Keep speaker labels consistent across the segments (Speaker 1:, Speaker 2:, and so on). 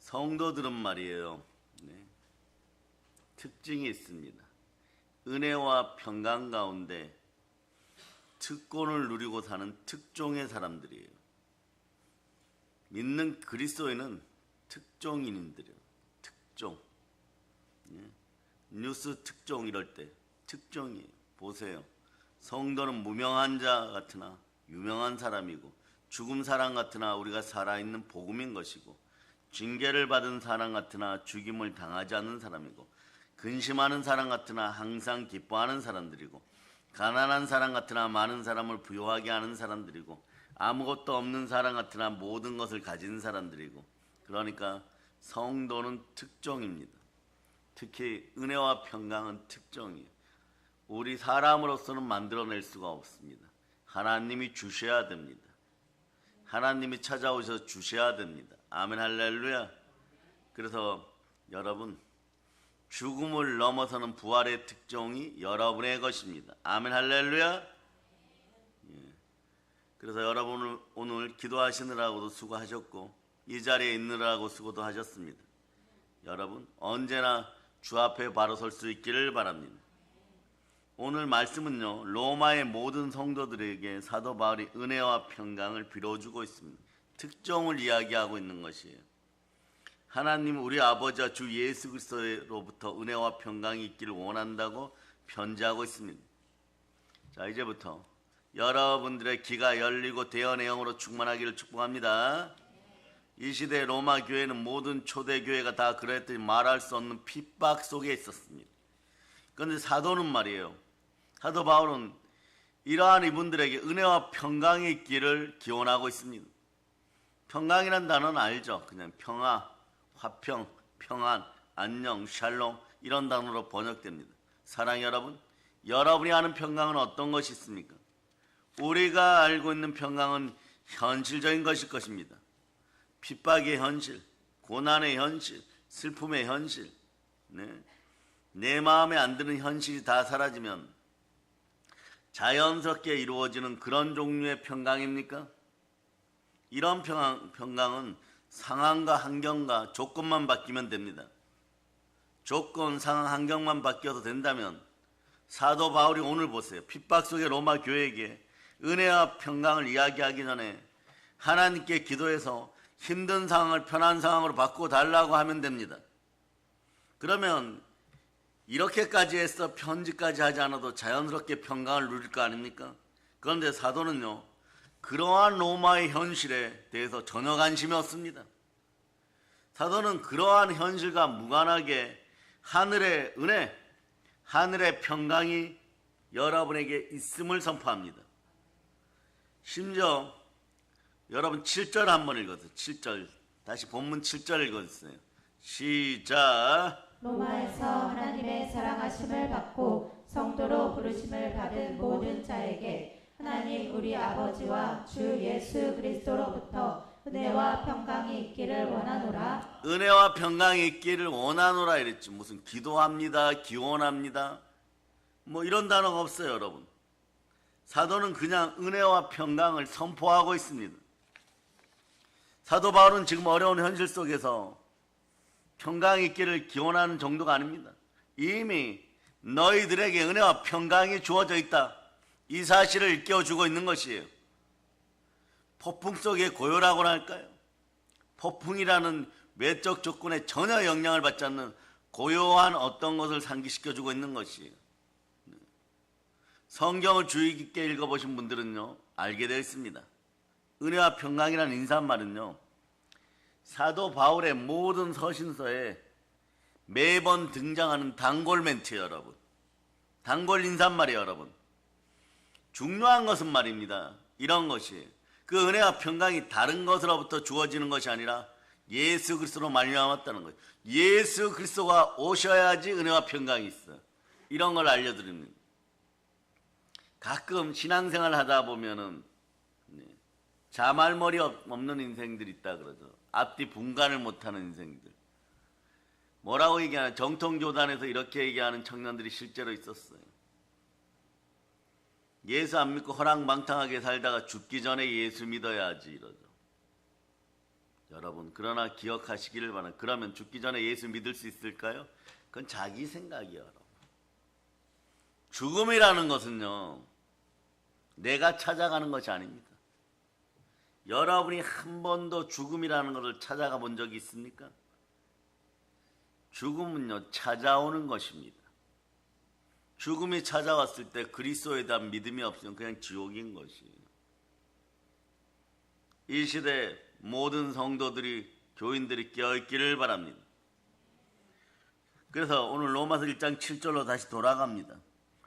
Speaker 1: 성도들은 말이에요. 네. 특징이 있습니다. 은혜와 평강 가운데 특권을 누리고 사는 특종의 사람들이에요. 믿는 그리스도인은 특종인들이에요. 특종. 네. 뉴스 특종 이럴 때 특종이에요. 보세요. 성도는 무명한 자 같으나 유명한 사람이고, 죽음 사람 같으나 우리가 살아있는 복음인 것이고, 징계를 받은 사람 같으나 죽임을 당하지 않는 사람이고, 근심하는 사람 같으나 항상 기뻐하는 사람들이고, 가난한 사람 같으나 많은 사람을 부유하게 하는 사람들이고, 아무것도 없는 사람 같으나 모든 것을 가진 사람들이고. 그러니까 성도는 특종입니다. 특히 은혜와 평강은 특종이에요. 우리 사람으로서는 만들어낼 수가 없습니다. 하나님이 주셔야 됩니다. 하나님이 찾아오셔서 주셔야 됩니다. 아멘 할렐루야. 그래서 여러분, 죽음을 넘어서는 부활의 특종이 여러분의 것입니다. 아멘 할렐루야. 예. 그래서 여러분 오늘 기도하시느라고도 수고하셨고, 이 자리에 있느라고 수고도 하셨습니다. 여러분 언제나 주 앞에 바로 설 수 있기를 바랍니다. 오늘 말씀은요, 로마의 모든 성도들에게 사도 바울이 은혜와 평강을 빌어주고 있습니다. 특종을 이야기하고 있는 것이에요. 하나님 우리 아버지와 주 예수 그리스도로부터 은혜와 평강이 있기를 원한다고 편지하고 있습니다. 자, 이제부터 여러분들의 귀가 열리고 대언의 영으로 충만하기를 축복합니다. 이 시대 로마 교회는 모든 초대 교회가 다 그랬더니 말할 수 없는 핍박 속에 있었습니다. 그런데 사도는 말이에요, 사도 바울은 이러한 이분들에게 은혜와 평강이 있기를 기원하고 있습니다. 평강이란 단어는 알죠? 그냥 평화, 화평, 평안, 안녕, 샬롬 이런 단어로 번역됩니다. 사랑 여러분, 여러분이 아는 평강은 어떤 것이 있습니까? 우리가 알고 있는 평강은 현실적인 것일 것입니다. 핍박의 현실, 고난의 현실, 슬픔의 현실, 내 마음에 안 드는 현실이 다 사라지면 자연스럽게 이루어지는 그런 종류의 평강입니까? 이런 평강은 상황과 환경과 조건만 바뀌면 됩니다. 조건, 상황, 환경만 바뀌어도 된다면 사도 바울이 오늘 보세요. 핍박 속의 로마 교회에게 은혜와 평강을 이야기하기 전에 하나님께 기도해서 힘든 상황을 편한 상황으로 바꿔달라고 하면 됩니다. 그러면 이렇게까지 해서 편지까지 하지 않아도 자연스럽게 평강을 누릴 거 아닙니까? 그런데 사도는요, 그러한 로마의 현실에 대해서 전혀 관심이 없습니다. 사도는 그러한 현실과 무관하게 하늘의 은혜, 하늘의 평강이 여러분에게 있음을 선포합니다. 심지어 여러분 7절 한번 읽어주세요. 7절 다시 본문 7절 읽어주세요. 시작.
Speaker 2: 로마에서 하나님의 사랑하심을 받고 성도로 부르심을 받은 모든 자에게 하나님 우리 아버지와 주 예수 그리스도로부터 은혜와 평강이 있기를 원하노라.
Speaker 1: 은혜와 평강이 있기를 원하노라 이랬지. 무슨 기도합니다, 기원합니다, 뭐 이런 단어가 없어요. 여러분, 사도는 그냥 은혜와 평강을 선포하고 있습니다. 사도 바울은 지금 어려운 현실 속에서 평강이 있기를 기원하는 정도가 아닙니다. 이미 너희들에게 은혜와 평강이 주어져 있다, 이 사실을 일깨워주고 있는 것이에요. 폭풍 속의 고요라고나 할까요? 폭풍이라는 외적 조건에 전혀 영향을 받지 않는 고요한 어떤 것을 상기시켜주고 있는 것이에요. 성경을 주의 깊게 읽어보신 분들은요, 알게 되어 있습니다. 은혜와 평강이라는 인사말은요, 사도 바울의 모든 서신서에 매번 등장하는 단골 멘트예요. 여러분, 단골 인사말이에요. 여러분, 중요한 것은 말입니다, 이런 것이에요. 그 은혜와 평강이 다른 것으로부터 주어지는 것이 아니라 예수 그리스도로 말미암았다는 거예요. 예수 그리스도가 오셔야지 은혜와 평강이 있어요. 이런 걸 알려드립니다. 가끔 신앙생활 하다 보면은 자말머리 없는 인생들이 있다 그러죠. 앞뒤 분간을 못하는 인생들. 뭐라고 얘기하나, 정통교단에서 이렇게 얘기하는 청년들이 실제로 있었어요. 예수 안 믿고 허랑방탕하게 살다가 죽기 전에 예수 믿어야지 이러죠. 여러분, 그러나 기억하시기를 바랍니다. 그러면 죽기 전에 예수 믿을 수 있을까요? 그건 자기 생각이에요. 여러분. 죽음이라는 것은요, 내가 찾아가는 것이 아닙니다. 여러분이 한 번도 죽음이라는 것을 찾아가 본 적이 있습니까? 죽음은요, 찾아오는 것입니다. 죽음이 찾아왔을 때 그리스도에 대한 믿음이 없으면 그냥 지옥인 것이에요. 이 시대 모든 성도들이, 교인들이 깨어있기를 바랍니다. 그래서 오늘 로마서 1장 7절로 다시 돌아갑니다.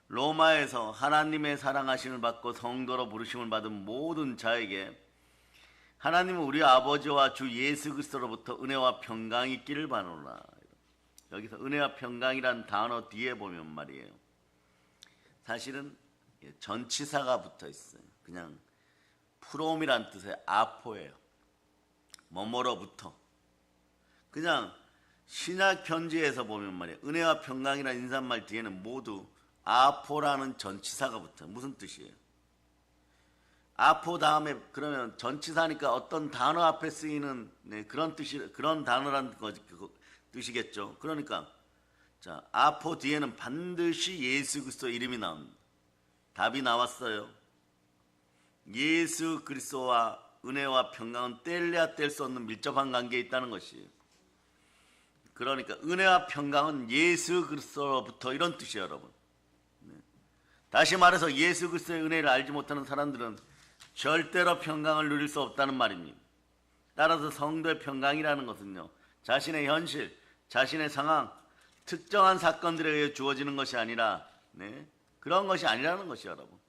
Speaker 1: 로마에서 하나님의 사랑하심을 받고 성도로 부르심을 받은 모든 자에게 하나님은 우리 아버지와 주 예수 그리스도로부터 은혜와 평강이 있기를 바라노라. 여기서 은혜와 평강이란 단어 뒤에 보면 말이에요, 사실은 전치사가 붙어 있어요. 그냥 프롬이란 뜻의 아포예요. 뭐뭐로부터. 그냥 신약 편지에서 보면 말이에요, 은혜와 평강이라는 인사말 뒤에는 모두 아포라는 전치사가 붙어요. 무슨 뜻이에요? 아포 다음에 그러면 전치사니까 어떤 단어 앞에 쓰이는 그런 뜻이, 그런 단어라는 뜻이겠죠. 그러니까 자, 아포 뒤에는 반드시 예수 그리스도 이름이 나옵니다. 답이 나왔어요. 예수 그리스도와 은혜와 평강은 뗄래야 뗄 수 없는 밀접한 관계에 있다는 것이에요. 그러니까 은혜와 평강은 예수 그리스도로부터, 이런 뜻이에요, 여러분. 다시 말해서 예수 그리스도의 은혜를 알지 못하는 사람들은 절대로 평강을 누릴 수 없다는 말입니다. 따라서 성도의 평강이라는 것은요, 자신의 현실, 자신의 상황, 특정한 사건들에 의해 주어지는 것이 아니라, 그런 것이 아니라는 것이요, 여러분.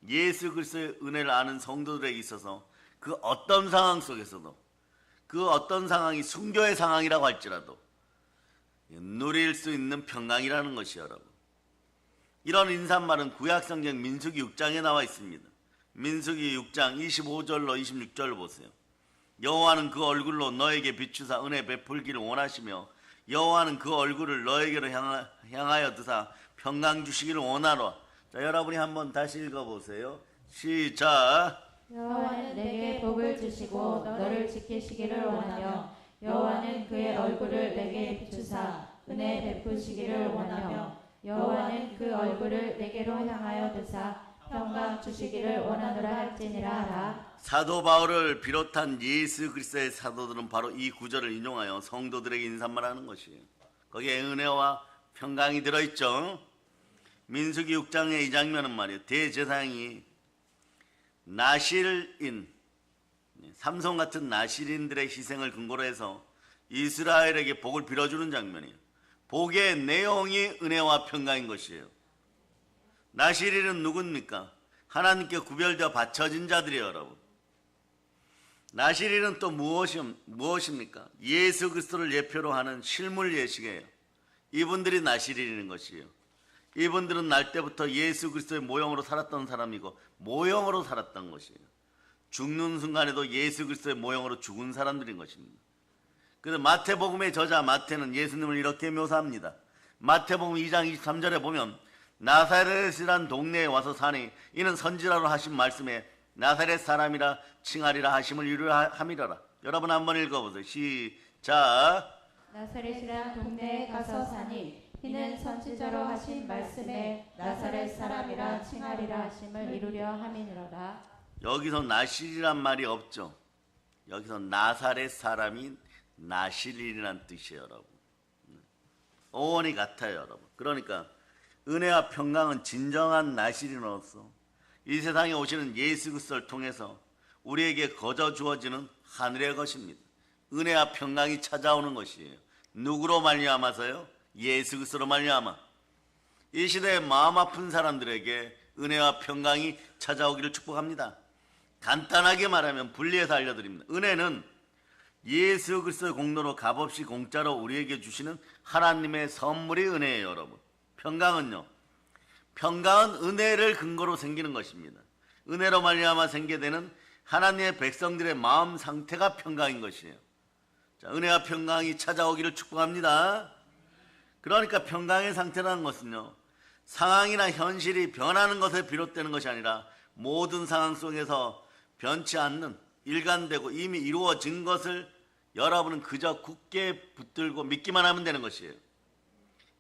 Speaker 1: 예수 그리스도의 은혜를 아는 성도들에게 있어서 그 어떤 상황 속에서도, 그 어떤 상황이 순교의 상황이라고 할지라도 누릴 수 있는 평강이라는 것이요, 여러분. 이런 인사말은 구약성경 민수기 6장에 나와 있습니다. 민수기 6장 25절로 26절 보세요. 여호와는 그 얼굴로 너에게 비추사 은혜 베풀기를 원하시며 여호와는 그 얼굴을 너에게로 향하여 드사 평강 주시기를 원하노라. 자, 여러분이 한번 다시 읽어보세요. 시작.
Speaker 2: 여호와는 내게 복을 주시고 너를 지키시기를 원하며 여호와는 그의 얼굴을 내게 비추사 은혜 베푸시기를 원하며 여호와는 그 얼굴을 내게로 향하여 드사 평강 주시기를 원하노라 할지니라 하라.
Speaker 1: 사도 바울을 비롯한 예수 그리스도의 사도들은 바로 이 구절을 인용하여 성도들에게 인사말하는 것이에요. 거기에 은혜와 평강이 들어있죠. 민수기 6장의 이 장면은 말이에요, 대제사장이 나실인, 삼손 같은 나실인들의 희생을 근거로 해서 이스라엘에게 복을 빌어주는 장면이에요. 복의 내용이 은혜와 평강인 것이에요. 나실인은 누굽니까? 하나님께 구별되어 바쳐진 자들이에요, 여러분. 나실인은 또 무엇입니까? 예수 그리스도를 예표로 하는 실물 예식이에요. 이분들이 나실인인 것이에요. 이분들은 날 때부터 예수 그리스도의 모형으로 살았던 사람이고 모형으로 살았던 것이에요. 죽는 순간에도 예수 그리스도의 모형으로 죽은 사람들인 것입니다. 그래서 마태복음의 저자 마태는 예수님을 이렇게 묘사합니다. 마태복음 2장 23절에 보면 나사렛이란 동네에 와서 사니 이는 선지자로 하신 말씀에 나사렛 사람이라 칭하리라 하심을 이루함이라. 여러분 한번 읽어보세요. 시작.
Speaker 2: 나사렛이란 동네에 가서 사니 이는 선지자로 하신 말씀에 나사렛 사람이라 칭하리라 하심을 이루려 함이니라.
Speaker 1: 여기서 나실이란 말이 없죠. 여기서 나사렛 사람이 나실이라는 뜻이에요, 여러분. 어원이 같아요, 여러분. 그러니까 은혜와 평강은 진정한 나실인으로서 이 세상에 오시는 예수 그리스도를 통해서 우리에게 거저 주어지는 하늘의 것입니다. 은혜와 평강이 찾아오는 것이에요. 누구로 말미암아서요? 예수 그리스도로 말미암아. 이 시대에 마음 아픈 사람들에게 은혜와 평강이 찾아오기를 축복합니다. 간단하게 말하면 분리해서 알려드립니다. 은혜는 예수 그리스도의 공로로 값없이 공짜로 우리에게 주시는 하나님의 선물이 은혜예요, 여러분. 평강은요, 평강은 은혜를 근거로 생기는 것입니다. 은혜로 말미암아 생기게 되는 하나님의 백성들의 마음 상태가 평강인 것이에요. 자, 은혜와 평강이 찾아오기를 축복합니다. 그러니까 평강의 상태라는 것은요, 상황이나 현실이 변하는 것에 비롯되는 것이 아니라 모든 상황 속에서 변치 않는, 일관되고 이미 이루어진 것을 여러분은 그저 굳게 붙들고 믿기만 하면 되는 것이에요.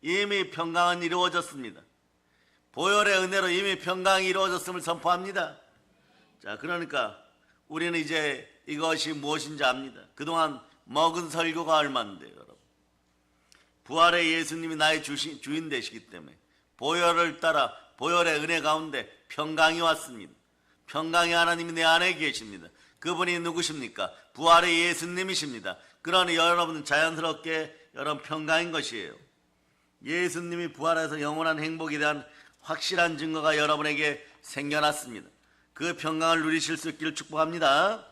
Speaker 1: 이미 평강은 이루어졌습니다. 보혈의 은혜로 이미 평강이 이루어졌음을 선포합니다. 자, 그러니까 우리는 이제 이것이 무엇인지 압니다. 그동안 먹은 설교가 얼마인데요, 여러분. 부활의 예수님이 나의 주인 되시기 때문에 보혈을 따라 보혈의 은혜 가운데 평강이 왔습니다. 평강의 하나님이 내 안에 계십니다. 그분이 누구십니까? 부활의 예수님이십니다. 그러니 여러분은 자연스럽게 여러분 평강인 것이에요. 예수님이 부활해서 영원한 행복에 대한 확실한 증거가 여러분에게 생겨났습니다. 그 평강을 누리실 수 있기를 축복합니다.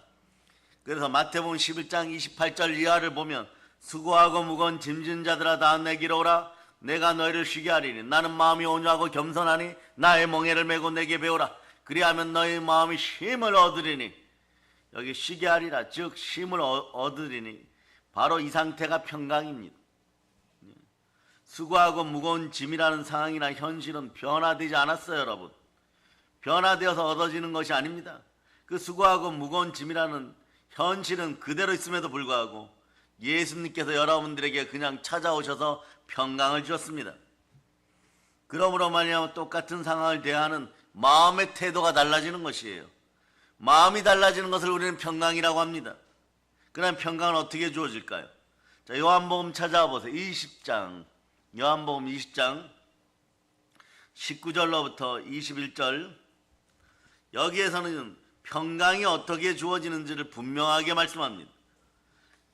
Speaker 1: 그래서 마태복음 11장 28절 이하를 보면 수고하고 무거운 짐진 자들아 다 내게로 오라. 내가 너희를 쉬게 하리니 나는 마음이 온유하고 겸손하니 나의 멍에를 메고 내게 배우라. 그리하면 너희 마음이 쉼을 얻으리니, 여기 쉬게 하리라, 즉 쉼을 얻으리니 바로 이 상태가 평강입니다. 수고하고 무거운 짐이라는 상황이나 현실은 변화되지 않았어요, 여러분. 변화되어서 얻어지는 것이 아닙니다. 그 수고하고 무거운 짐이라는 현실은 그대로 있음에도 불구하고 예수님께서 여러분들에게 그냥 찾아오셔서 평강을 주셨습니다. 그러므로 말미암아 똑같은 상황을 대하는 마음의 태도가 달라지는 것이에요. 마음이 달라지는 것을 우리는 평강이라고 합니다. 그럼 평강은 어떻게 주어질까요? 자, 요한복음 찾아와 보세요. 20장, 요한복음 20장 19절로부터 21절. 여기에서는 평강이 어떻게 주어지는지를 분명하게 말씀합니다.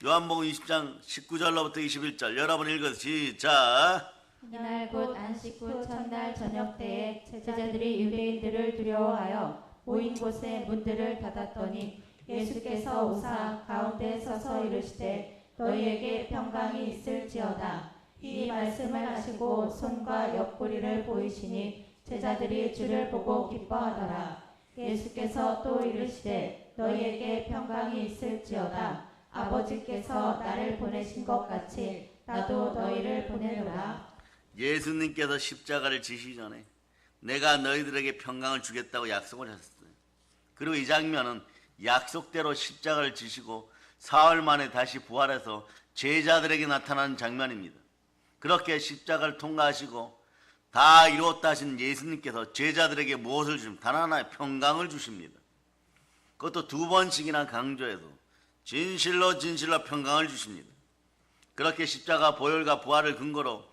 Speaker 1: 요한복음 20장 19절로부터 21절 여러분 읽어서 시작.
Speaker 2: 이날 곧 안식 후 첫날 저녁 때에 제자들이 유대인들을 두려워하여 모인 곳에 문들을 닫았더니 예수께서 오사 가운데 서서 이르시되 너희에게 평강이 있을지어다. 이 말씀을 하시고 손과 옆구리를 보이시니 제자들이 주를 보고 기뻐하더라. 예수께서 또 이르시되 너희에게 평강이 있을지어다. 아버지께서 나를 보내신 것 같이 나도 너희를 보내노라.
Speaker 1: 예수님께서 십자가를 지시기 전에 내가 너희들에게 평강을 주겠다고 약속을 하셨어요. 그리고 이 장면은 약속대로 십자가를 지시고 사흘 만에 다시 부활해서 제자들에게 나타나는 장면입니다. 그렇게 십자가를 통과하시고 다 이루었다 하신 예수님께서 제자들에게 무엇을 주십니까? 단 하나의 평강을 주십니다. 그것도 두 번씩이나 강조해서 진실로 진실로 평강을 주십니다. 그렇게 십자가 보혈과 부활을 근거로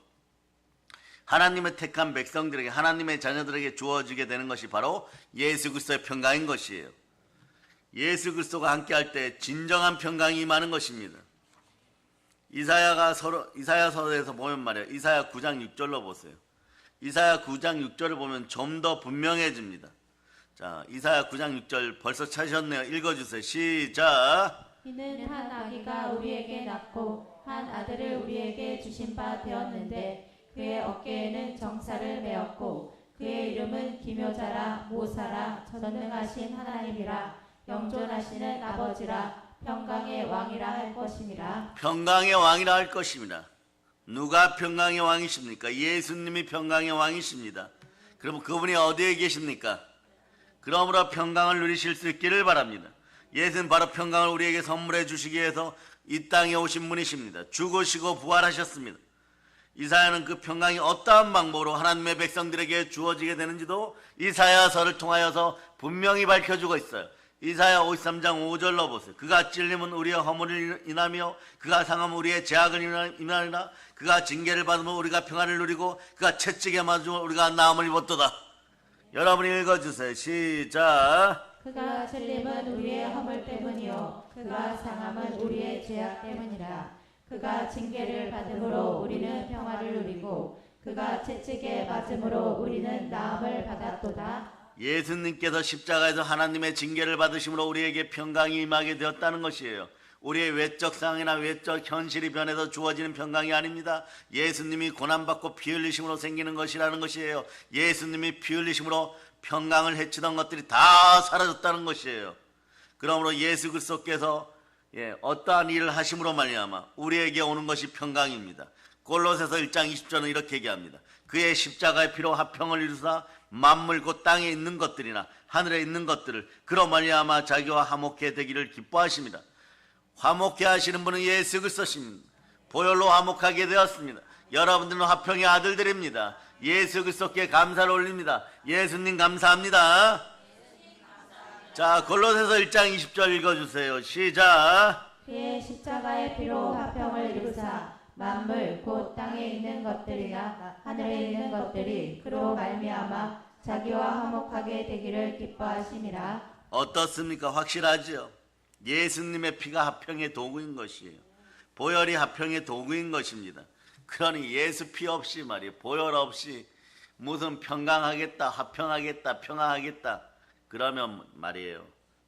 Speaker 1: 하나님의 택한 백성들에게, 하나님의 자녀들에게 주어지게 되는 것이 바로 예수 그리스도의 평강인 것이에요. 예수 그리스도가 함께할 때 진정한 평강이 임하는 것입니다. 이사야서에서 보면 말이에요. 이사야 9장 6절로 보세요. 이사야 9장 6절을 보면 좀 더 분명해집니다. 자, 이사야 9장 6절 벌써 찾으셨네요. 읽어주세요. 시작.
Speaker 2: 이는 한 아기가 우리에게 낳고 한 아들을 우리에게 주신 바 되었는데 그의 어깨에는 정사를 메었고 그의 이름은 기묘자라 모사라 전능하신 하나님이라 영존하시는 아버지라 평강의 왕이라 할 것임이라.
Speaker 1: 평강의 왕이라 할 것입니다. 누가 평강의 왕이십니까? 예수님이 평강의 왕이십니다. 그럼 그분이 어디에 계십니까? 그러므로 평강을 누리실 수 있기를 바랍니다. 예수는 바로 평강을 우리에게 선물해 주시기 위해서 이 땅에 오신 분이십니다. 죽으시고 부활하셨습니다. 이사야는 그 평강이 어떠한 방법으로 하나님의 백성들에게 주어지게 되는지도 이사야서를 통하여서 분명히 밝혀주고 있어요. 이사야 53장 5절로 보세요. 그가 찔림은 우리의 허물을 인하며 그가 상함은 우리의 죄악을 인하리라. 그가 징계를 받으면 우리가 평안을 누리고 그가 채찍에 맞으면 우리가 나음을 입었도다. 여러분이 읽어주세요. 시작.
Speaker 2: 그가 찔림은 우리의 허물 때문이요 그가 상함은 우리의 죄악 때문이라. 그가 징계를 받음으로 우리는 평화를 누리고 그가 채찍에 맞음으로 우리는 나음을 받았도다.
Speaker 1: 예수님께서 십자가에서 하나님의 징계를 받으심으로 우리에게 평강이 임하게 되었다는 것이에요. 우리의 외적 상황이나 외적 현실이 변해서 주어지는 평강이 아닙니다. 예수님이 고난받고 피 흘리심으로 생기는 것이라는 것이에요. 예수님이 피 흘리심으로 평강을 해치던 것들이 다 사라졌다는 것이에요. 그러므로 예수 그리스도께서 어떠한 일을 하심으로 말미암아 우리에게 오는 것이 평강입니다. 골로새서 1장 20절은 이렇게 얘기합니다. 그의 십자가의 피로 화평을 이루사 만물 곧 땅에 있는 것들이나 하늘에 있는 것들을 그로 말미암아 자기와 화목해 되기를 기뻐하십니다. 화목케 하시는 분은 예수 그리스도십니다. 보혈로 화목하게 되었습니다. 여러분들은 화평의 아들들입니다. 예수 그리스도께 감사를 올립니다. 예수님 감사합니다. 자, 골로새서 1장 20절 읽어주세요. 시작.
Speaker 2: 그의 십자가의 피로 화평을 이루사 만물 곧 땅에 있는 것들이나 하늘에 있는 것들이 그로 말미암아 자기와 화목하게 되기를 기뻐하심이라.
Speaker 1: 어떻습니까? 확실하죠? 예수님의 피가 화평의 도구인 것이에요. 보혈이 화평의 도구인 것입니다. 그러니 예수 피 없이 말이에요. 보혈 없이 무슨 평강하겠다, 화평하겠다, 평화하겠다 그러면 말이에요.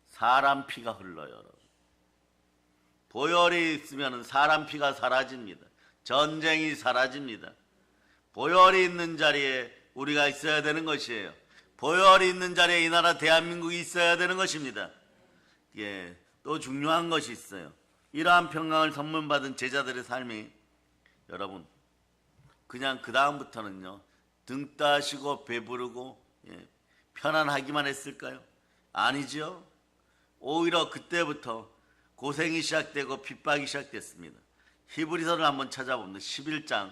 Speaker 1: 사람 피가 흘러요. 여러분. 보혈이 있으면 사람 피가 사라집니다. 전쟁이 사라집니다. 보혈이 있는 자리에 우리가 있어야 되는 것이에요. 보혈이 있는 자리에 이 나라 대한민국이 있어야 되는 것입니다. 예, 또 중요한 것이 있어요. 이러한 평강을 선물받은 제자들의 삶이 여러분 그냥 그 다음부터는요 등 따시고 배부르고 편안하기만 했을까요? 아니죠. 오히려 그때부터 고생이 시작되고 핍박이 시작됐습니다. 히브리서를 한번 찾아봅니다. 11장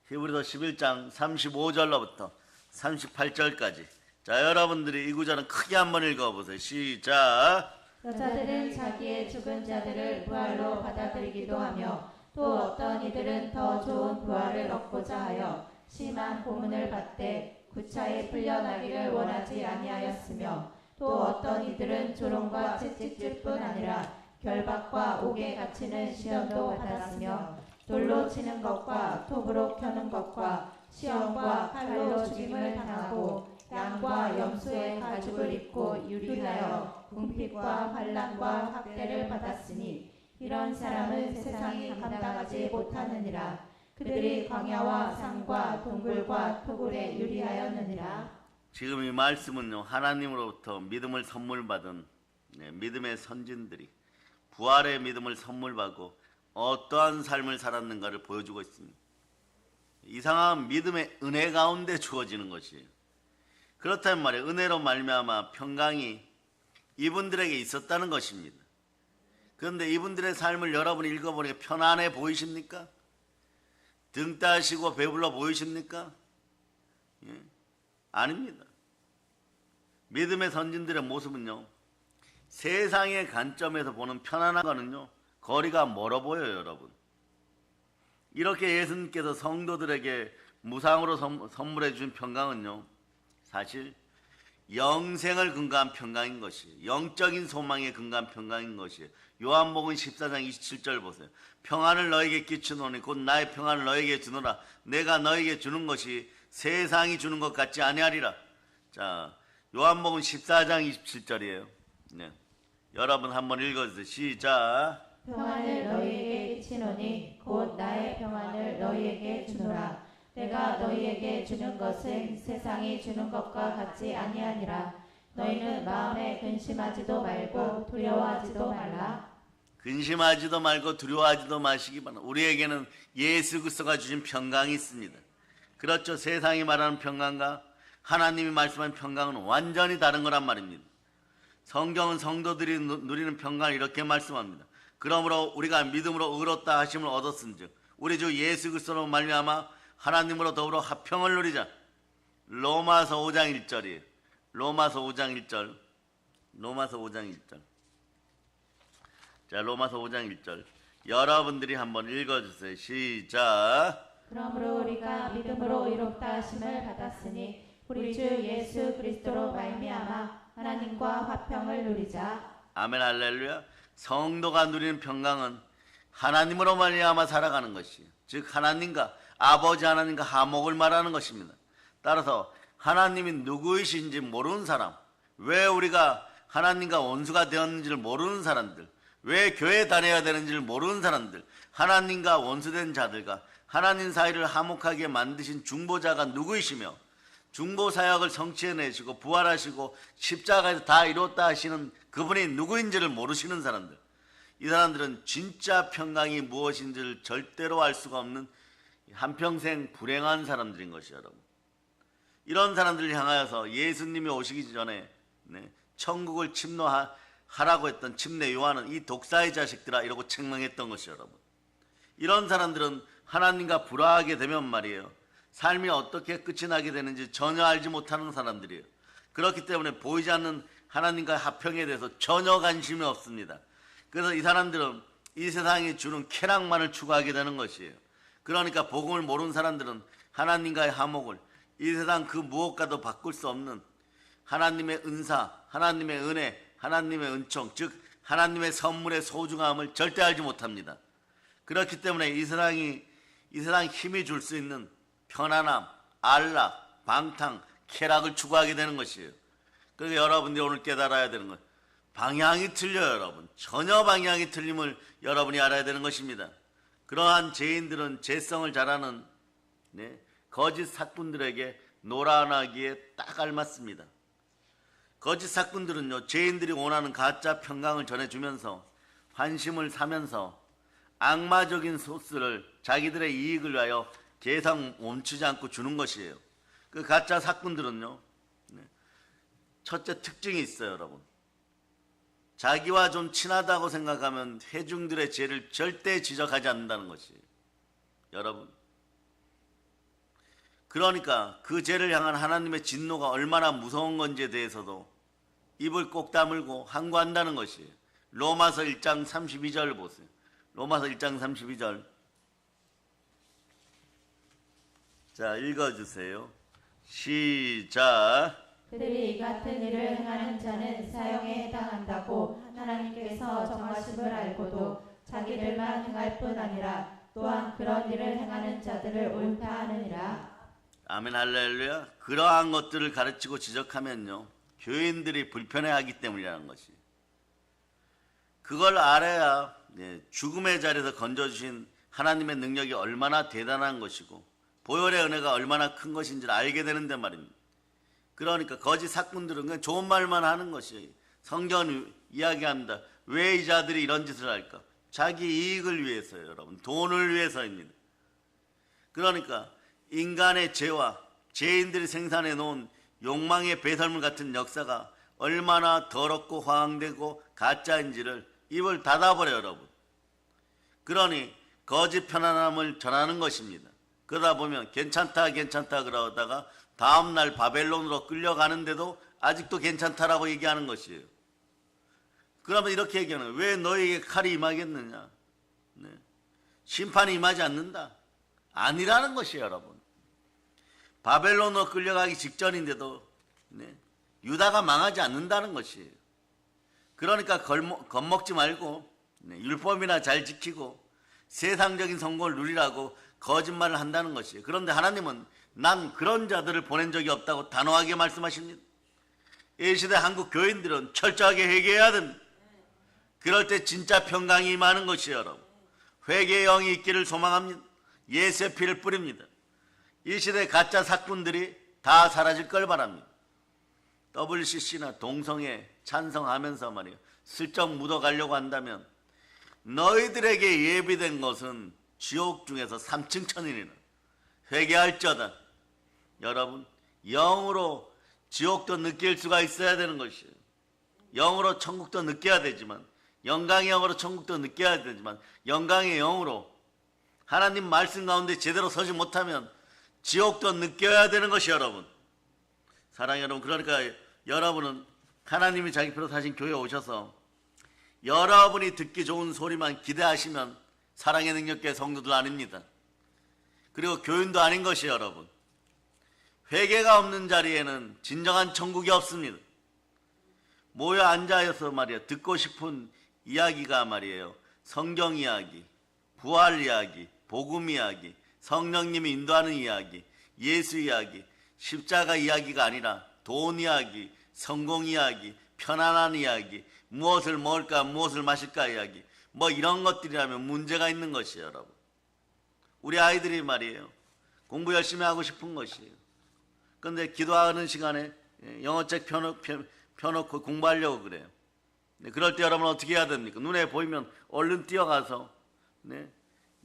Speaker 1: 히브리서 11장 35절로부터 38절까지. 자, 여러분들이 이 구절은 크게 한번 읽어보세요. 시작.
Speaker 2: 여자들은 자기의 죽은 자들을 부활로 받아들이기도 하며 또 어떤 이들은 더 좋은 부활을 얻고자 하여 심한 고문을 받되 구차히 풀려나기를 원하지 아니하였으며 또 어떤 이들은 조롱과 채찍질뿐 아니라 결박과 옥에 갇히는 시험도 받았으며 돌로 치는 것과 톱으로 켜는 것과 시험과 칼로 죽임을 당하고 양과 염소의 가죽을 입고 유리하여 궁핍과 환난과 학대를 받았으니 이런 사람은 세상이 감당하지 못하느니라. 그들이 광야와 산과 동굴과 토굴에 유리하였느니라.
Speaker 1: 지금 이 말씀은요 하나님으로부터 믿음을 선물 받은 믿음의 선진들이 부활의 믿음을 선물 받고 어떠한 삶을 살았는가를 보여주고 있습니다. 이상한 믿음의 은혜 가운데 주어지는 것이에요. 그렇다면 말이에요. 은혜로 말미암아 평강이 이분들에게 있었다는 것입니다. 그런데 이분들의 삶을 여러분이 읽어보니까 편안해 보이십니까? 등 따시고 배불러 보이십니까? 예? 아닙니다. 믿음의 선진들의 모습은요 세상의 관점에서 보는 편안한 거는요 거리가 멀어 보여요. 여러분, 이렇게 예수님께서 성도들에게 무상으로 선물해 준 평강은요 사실 영생을 근거한 평강인 것이에요. 영적인 소망에 근거한 평강인 것이에요. 요한복음 14장 27절 보세요. 평안을 너에게 끼치노니 곧 나의 평안을 너에게 주노라. 내가 너에게 주는 것이 세상이 주는 것 같지 아니하리라. 자, 요한복음 14장 27절이에요. 네. 여러분 한번 읽어주세요. 시작.
Speaker 2: 평안을 너희에게 끼치노니 곧 나의 평안을 너희에게 주노라. 내가 너희에게 주는 것은 세상이 주는 것과 같지 아니하니라. 너희는 마음에 근심하지도 말고 두려워하지도 말라.
Speaker 1: 근심하지도 말고 두려워하지도 마시기 바랍니다. 우리에게는 예수 그리스도가 주신 평강이 있습니다. 그렇죠. 세상이 말하는 평강과 하나님이 말씀하는 평강은 완전히 다른 거란 말입니다. 성경은 성도들이 누리는 평강을 이렇게 말씀합니다. 그러므로 우리가 믿음으로 의롭다 하심을 얻었은즉 우리 주 예수 그리스도로 말미암아 하나님으로 더불어 화평을 누리자. 로마서 5장 1절이에요. 로마서 5장 1절. 로마서 5장 1절. 자, 로마서 5장 1절. 여러분들이 한번 읽어주세요. 시작.
Speaker 2: 그러므로 우리가 믿음으로 의롭다 하심을 받았으니 우리 주 예수 그리스도로 말미암아 하나님과 화평을 누리자.
Speaker 1: 아멘 할렐루야. 성도가 누리는 평강은 하나님으로 말미암아 살아가는 것이에요. 즉 하나님과 아버지 하나님과 화목을 말하는 것입니다. 따라서 하나님이 누구이신지 모르는 사람, 왜 우리가 하나님과 원수가 되었는지를 모르는 사람들, 왜 교회 다녀야 되는지를 모르는 사람들, 하나님과 원수된 자들과 하나님 사이를 화목하게 만드신 중보자가 누구이시며 중보사역을 성취해내시고 부활하시고 십자가에서 다 이뤘다 하시는 그분이 누구인지를 모르시는 사람들, 이 사람들은 진짜 평강이 무엇인지를 절대로 알 수가 없는 한평생 불행한 사람들인 것이요. 여러분, 이런 사람들을 향하여서 예수님이 오시기 전에 천국을 침노할 하라고 했던 침례 요한은 이 독사의 자식들아 이러고 책망했던 것이요, 여러분. 이런 사람들은 하나님과 불화하게 되면 말이에요, 삶이 어떻게 끝이 나게 되는지 전혀 알지 못하는 사람들이에요. 그렇기 때문에 보이지 않는 하나님과 화평에 대해서 전혀 관심이 없습니다. 그래서 이 사람들은 이 세상이 주는 쾌락만을 추구하게 되는 것이에요. 그러니까 복음을 모르는 사람들은 하나님과의 화목을 이 세상 그 무엇과도 바꿀 수 없는 하나님의 은사, 하나님의 은혜, 하나님의 은총, 즉 하나님의 선물의 소중함을 절대 알지 못합니다. 그렇기 때문에 이 세상 힘이 줄 수 있는 편안함, 안락, 방탕, 쾌락을 추구하게 되는 것이에요. 그러니까 여러분들이 오늘 깨달아야 되는 건 방향이 틀려요, 여러분. 전혀 방향이 틀림을 여러분이 알아야 되는 것입니다. 그러한 죄인들은 죄성을 잘하는 거짓 사꾼들에게 노란하기에 딱 알맞습니다. 거짓 사꾼들은요, 죄인들이 원하는 가짜 평강을 전해주면서 환심을 사면서 악마적인 소스를 자기들의 이익을 위하여 계속 멈추지 않고 주는 것이에요. 그 가짜 사꾼들은요, 첫째 특징이 있어요, 여러분. 자기와 좀 친하다고 생각하면 회중들의 죄를 절대 지적하지 않는다는 것이에요, 여러분. 그러니까 그 죄를 향한 하나님의 진노가 얼마나 무서운 건지에 대해서도 입을 꼭 다물고 항구한다는 것이에요. 로마서 1장 32절 보세요. 로마서 1장 32절. 자, 읽어주세요. 시작.
Speaker 2: 그들이 이 같은 일을 행하는 자는 사형에 해당한다고 하나님께서 정하심을 알고도 자기들만 행할 뿐 아니라 또한 그런 일을 행하는 자들을 옳다 하느니라.
Speaker 1: 아멘, 할렐루야. 그러한 것들을 가르치고 지적하면요, 교인들이 불편해하기 때문이라는 것이. 그걸 알아야 죽음의 자리에서 건져주신 하나님의 능력이 얼마나 대단한 것이고 보혈의 은혜가 얼마나 큰 것인지를 알게 되는데 말입니다. 그러니까 거짓 사꾼들은 그냥 좋은 말만 하는 것이에요. 성경은 이야기합니다. 왜 이 자들이 이런 짓을 할까? 자기 이익을 위해서요, 여러분. 돈을 위해서입니다. 그러니까 인간의 죄와 죄인들이 생산해 놓은 욕망의 배설물 같은 역사가 얼마나 더럽고 황당되고 가짜인지를 입을 닫아버려요, 여러분. 그러니 거짓 편안함을 전하는 것입니다. 그러다 보면 괜찮다 그러다가 다음날 바벨론으로 끌려가는데도 아직도 괜찮다라고 얘기하는 것이에요. 그러면 이렇게 얘기하는 거예요. 왜 너에게 칼이 임하겠느냐? 심판이 임하지 않는다. 아니라는 것이에요, 여러분. 바벨론으로 끌려가기 직전인데도 유다가 망하지 않는다는 것이에요. 그러니까 겁먹지 말고 율법이나 잘 지키고 세상적인 성공을 누리라고 거짓말을 한다는 것이에요. 그런데 하나님은 난 그런 자들을 보낸 적이 없다고 단호하게 말씀하십니다. 이 시대 한국 교인들은 철저하게 회개해야 됩니다. 그럴 때 진짜 평강이 임하는 것이에요, 여러분. 회개의 영이 있기를 소망합니다. 예수의 피를 뿌립니다. 이 시대 가짜 사꾼들이 다 사라질 걸 바랍니다. WCC나 동성애 찬성하면서 말이에요, 슬쩍 묻어가려고 한다면 너희들에게 예비된 것은 지옥 중에서 3층 천이니라. 회개할지어다. 여러분, 영으로 지옥도 느낄 수가 있어야 되는 것이에요. 영으로 천국도 느껴야 되지만, 영광의 영으로 천국도 느껴야 되지만, 영광의 영으로 하나님 말씀 가운데 제대로 서지 못하면 지옥도 느껴야 되는 것이 여러분. 사랑하는 여러분, 그러니까 여러분은 하나님이 자기 피로 사신 교회에 오셔서 여러분이 듣기 좋은 소리만 기대하시면 사랑의 능력계 성도들 아닙니다. 그리고 교인도 아닌 것이 여러분. 회개가 없는 자리에는 진정한 천국이 없습니다. 모여 앉아서 말이야, 듣고 싶은 이야기가 말이에요, 성경 이야기, 부활 이야기, 복음 이야기, 성령님이 인도하는 이야기, 예수 이야기, 십자가 이야기가 아니라 돈 이야기, 성공 이야기, 편안한 이야기, 무엇을 먹을까 무엇을 마실까 이야기, 뭐 이런 것들이라면 문제가 있는 것이에요, 여러분. 우리 아이들이 말이에요, 공부 열심히 하고 싶은 것이에요. 그런데 기도하는 시간에 영어책 펴놓고 공부하려고 그래요. 그럴 때 여러분 어떻게 해야 됩니까? 눈에 보이면 얼른 뛰어가서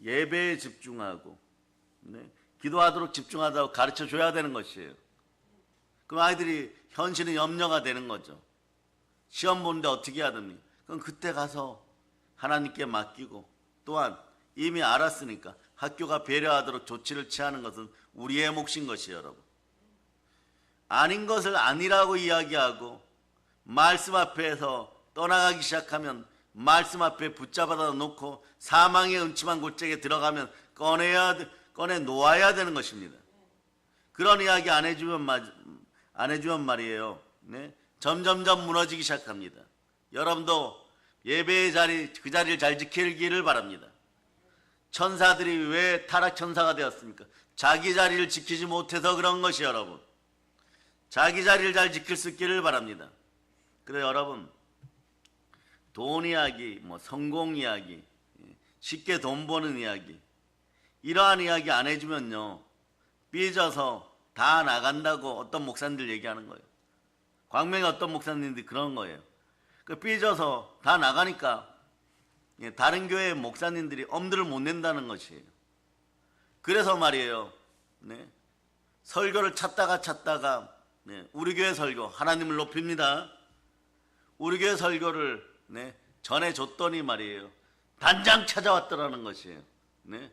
Speaker 1: 예배에 집중하고 기도하도록 집중하다고 가르쳐줘야 되는 것이에요. 그럼 아이들이 현실은 염려가 되는 거죠. 시험 보는데 어떻게 해야 됩니까? 그럼 그때 가서 하나님께 맡기고, 또한 이미 알았으니까 학교가 배려하도록 조치를 취하는 것은 우리의 몫인 것이에요, 여러분. 아닌 것을 아니라고 이야기하고 말씀 앞에서 떠나가기 시작하면 말씀 앞에 붙잡아다 놓고 사망의 음침한 골짜기에 들어가면 꺼내 놓아야 되는 것입니다. 그런 이야기 안 해주면 말이에요. 네? 점점점 무너지기 시작합니다. 여러분도 예배의 자리, 그 자리를 잘 지키기를 바랍니다. 천사들이 왜 타락 천사가 되었습니까? 자기 자리를 지키지 못해서 그런 것이 여러분. 자기 자리를 잘 지킬 수 있기를 바랍니다. 그래서 여러분, 돈 이야기, 성공 이야기, 쉽게 돈 버는 이야기, 이러한 이야기 안 해주면요, 삐져서 다 나간다고 어떤 목사님들 얘기하는 거예요. 광명에 어떤 목사님들이 그런 거예요. 삐져서 다 나가니까 다른 교회 목사님들이 엄두를 못 낸다는 것이에요. 그래서 말이에요. 네. 설교를 찾다가 우리 교회 설교 하나님을 높입니다. 우리 교회 설교를 전해줬더니 말이에요. 단장 찾아왔더라는 것이에요. 네.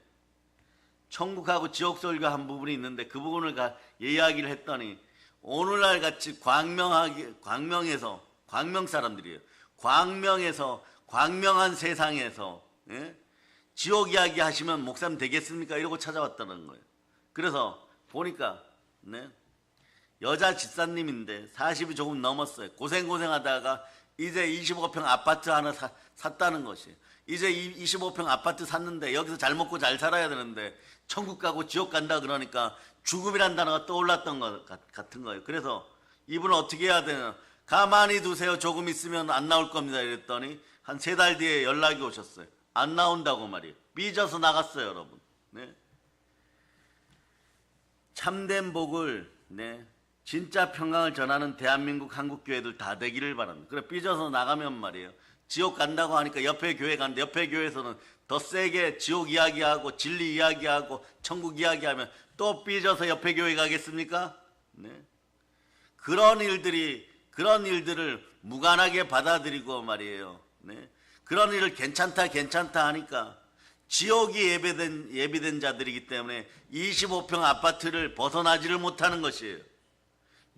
Speaker 1: 천국하고 지옥 설교 한 부분이 있는데 그 부분을 이야기를 했더니 오늘날 같이 광명에서 광명 사람들이에요. 광명에서 광명한 세상에서 지옥 이야기 하시면 목사님 되겠습니까? 이러고 찾아왔다는 거예요. 그래서 보니까 여자 집사님인데 40이 조금 넘었어요. 고생하다가 이제 25평 아파트 하나 샀다는 것이에요. 이제 25평 아파트 샀는데 여기서 잘 먹고 잘 살아야 되는데 천국 가고 지옥 간다 그러니까 죽음이란 단어가 떠올랐던 것 같은 거예요. 그래서 이분은 어떻게 해야 되나? 가만히 두세요. 조금 있으면 안 나올 겁니다. 이랬더니 한 3달 뒤에 연락이 오셨어요. 안 나온다고 말이에요. 삐져서 나갔어요, 여러분. 네. 참된 복을 진짜 평강을 전하는 대한민국 한국교회들 다 되기를 바랍니다. 그래 삐져서 나가면 말이에요. 지옥 간다고 하니까 옆에 교회 가는데 옆에 교회에서는 더 세게 지옥 이야기하고 진리 이야기하고 천국 이야기하면 또 삐져서 옆에 교회 가겠습니까? 네. 그런 일들을 무관하게 받아들이고 말이에요. 네. 그런 일을 괜찮다 하니까 지옥이 예비된 자들이기 때문에 25평 아파트를 벗어나지를 못하는 것이에요.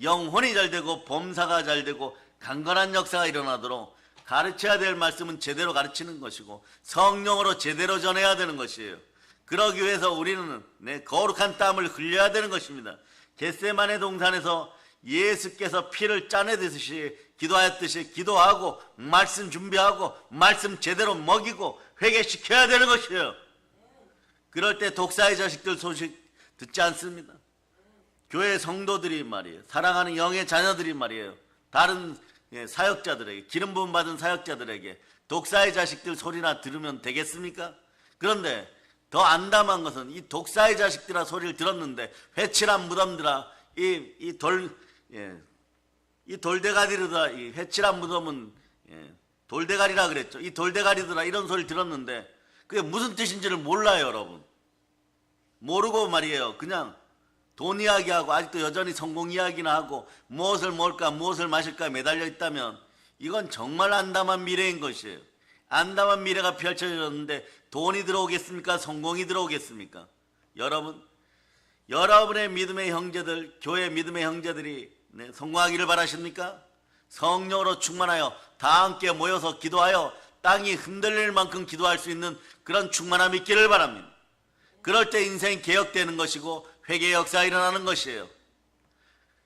Speaker 1: 영혼이 잘 되고 범사가 잘 되고 강건한 역사가 일어나도록 가르쳐야 될 말씀은 제대로 가르치는 것이고 성령으로 제대로 전해야 되는 것이에요. 그러기 위해서 우리는 거룩한 땀을 흘려야 되는 것입니다. 겟세마네 동산에서 예수께서 피를 짜내듯이 기도하였듯이 기도하고 말씀 준비하고 말씀 제대로 먹이고 회개시켜야 되는 것이에요. 그럴 때 독사의 자식들 소식 듣지 않습니다. 교회 성도들이 말이에요. 사랑하는 영의 자녀들이 말이에요. 다른 사역자들에게 기름 부음 받은 사역자들에게 독사의 자식들 소리나 들으면 되겠습니까? 그런데 더 안담한 것은 이 독사의 자식들아 소리를 들었는데 회칠한 무덤들아 이 돌대가리들아 이 회칠한 무덤은 돌대가리라 그랬죠. 이 돌대가리들아 이런 소리를 들었는데 그게 무슨 뜻인지를 몰라요, 여러분. 모르고 말이에요. 그냥 돈 이야기하고 아직도 여전히 성공 이야기나 하고 무엇을 먹을까 무엇을 마실까 매달려 있다면 이건 정말 안담한 미래인 것이에요. 안담한 미래가 펼쳐졌는데 돈이 들어오겠습니까? 성공이 들어오겠습니까? 여러분, 여러분의 믿음의 형제들, 교회 믿음의 형제들이 성공하기를 바라십니까? 성령으로 충만하여 다 함께 모여서 기도하여 땅이 흔들릴 만큼 기도할 수 있는 그런 충만함이 있기를 바랍니다. 그럴 때 인생이 개혁되는 것이고 회개의 역사가 일어나는 것이에요.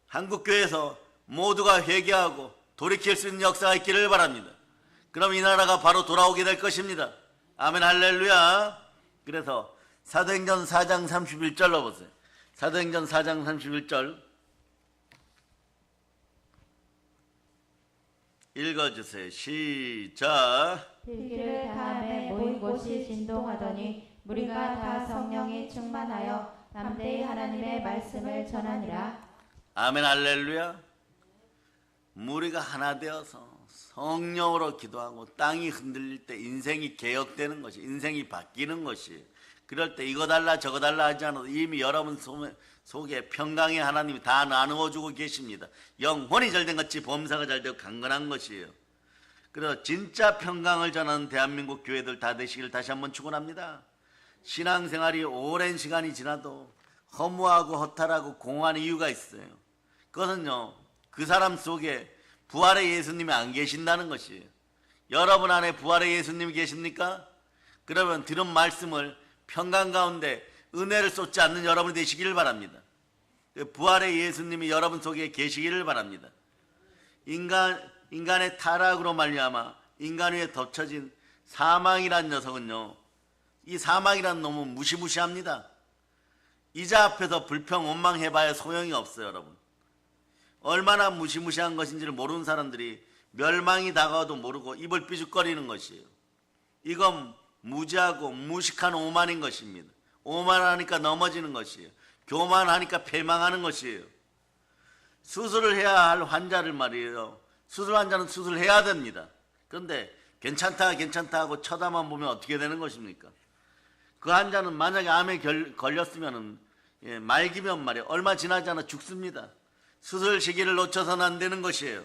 Speaker 1: 한국교회에서 모두가 회개하고 돌이킬 수 있는 역사가 있기를 바랍니다. 그럼 이 나라가 바로 돌아오게 될 것입니다. 아멘 할렐루야. 그래서 사도행전 4장 31절로 보세요. 사도행전 4장 31절 읽어주세요. 시작.
Speaker 2: 빌기를 다음에 모인 곳이 진동하더니 무리가 다 성령이 충만하여 담대히 하나님의 말씀을 전하니라.
Speaker 1: 아멘 할렐루야. 무리가 하나 되어서 성령으로 기도하고 땅이 흔들릴 때 인생이 개혁되는 것이, 인생이 바뀌는 것이, 그럴 때 이거 달라 저거 달라 하지 않아도 이미 여러분 속에 평강의 하나님이 다 나누어주고 계십니다. 영혼이 잘된 것이 범사가 잘되고 강건한 것이에요. 그래서 진짜 평강을 전하는 대한민국 교회들 다 되시길 다시 한번 축원합니다. 신앙생활이 오랜 시간이 지나도 허무하고 허탈하고 공허한 이유가 있어요. 그것은요, 그 사람 속에 부활의 예수님이 안 계신다는 것이에요. 여러분 안에 부활의 예수님이 계십니까? 그러면 들은 말씀을 평강 가운데 은혜를 쏟지 않는 여러분이 되시기를 바랍니다. 부활의 예수님이 여러분 속에 계시기를 바랍니다. 인간의 타락으로 말미암아 인간 위에 덮쳐진 사망이란 녀석은요, 이 사망이란 놈은 무시무시합니다. 이자 앞에서 불평 원망해봐야 소용이 없어요. 여러분, 얼마나 무시무시한 것인지를 모르는 사람들이 멸망이 다가와도 모르고 입을 삐죽거리는 것이에요. 이건 무지하고 무식한 오만인 것입니다. 오만하니까 넘어지는 것이에요. 교만하니까 패망하는 것이에요. 수술을 해야 할 환자를 말이에요, 수술 환자는 수술해야 됩니다. 그런데 괜찮다 하고 쳐다만 보면 어떻게 되는 것입니까? 그 환자는 만약에 암에 걸렸으면 말기면 말이에요, 얼마 지나지 않아 죽습니다. 수술 시기를 놓쳐서는 안 되는 것이에요.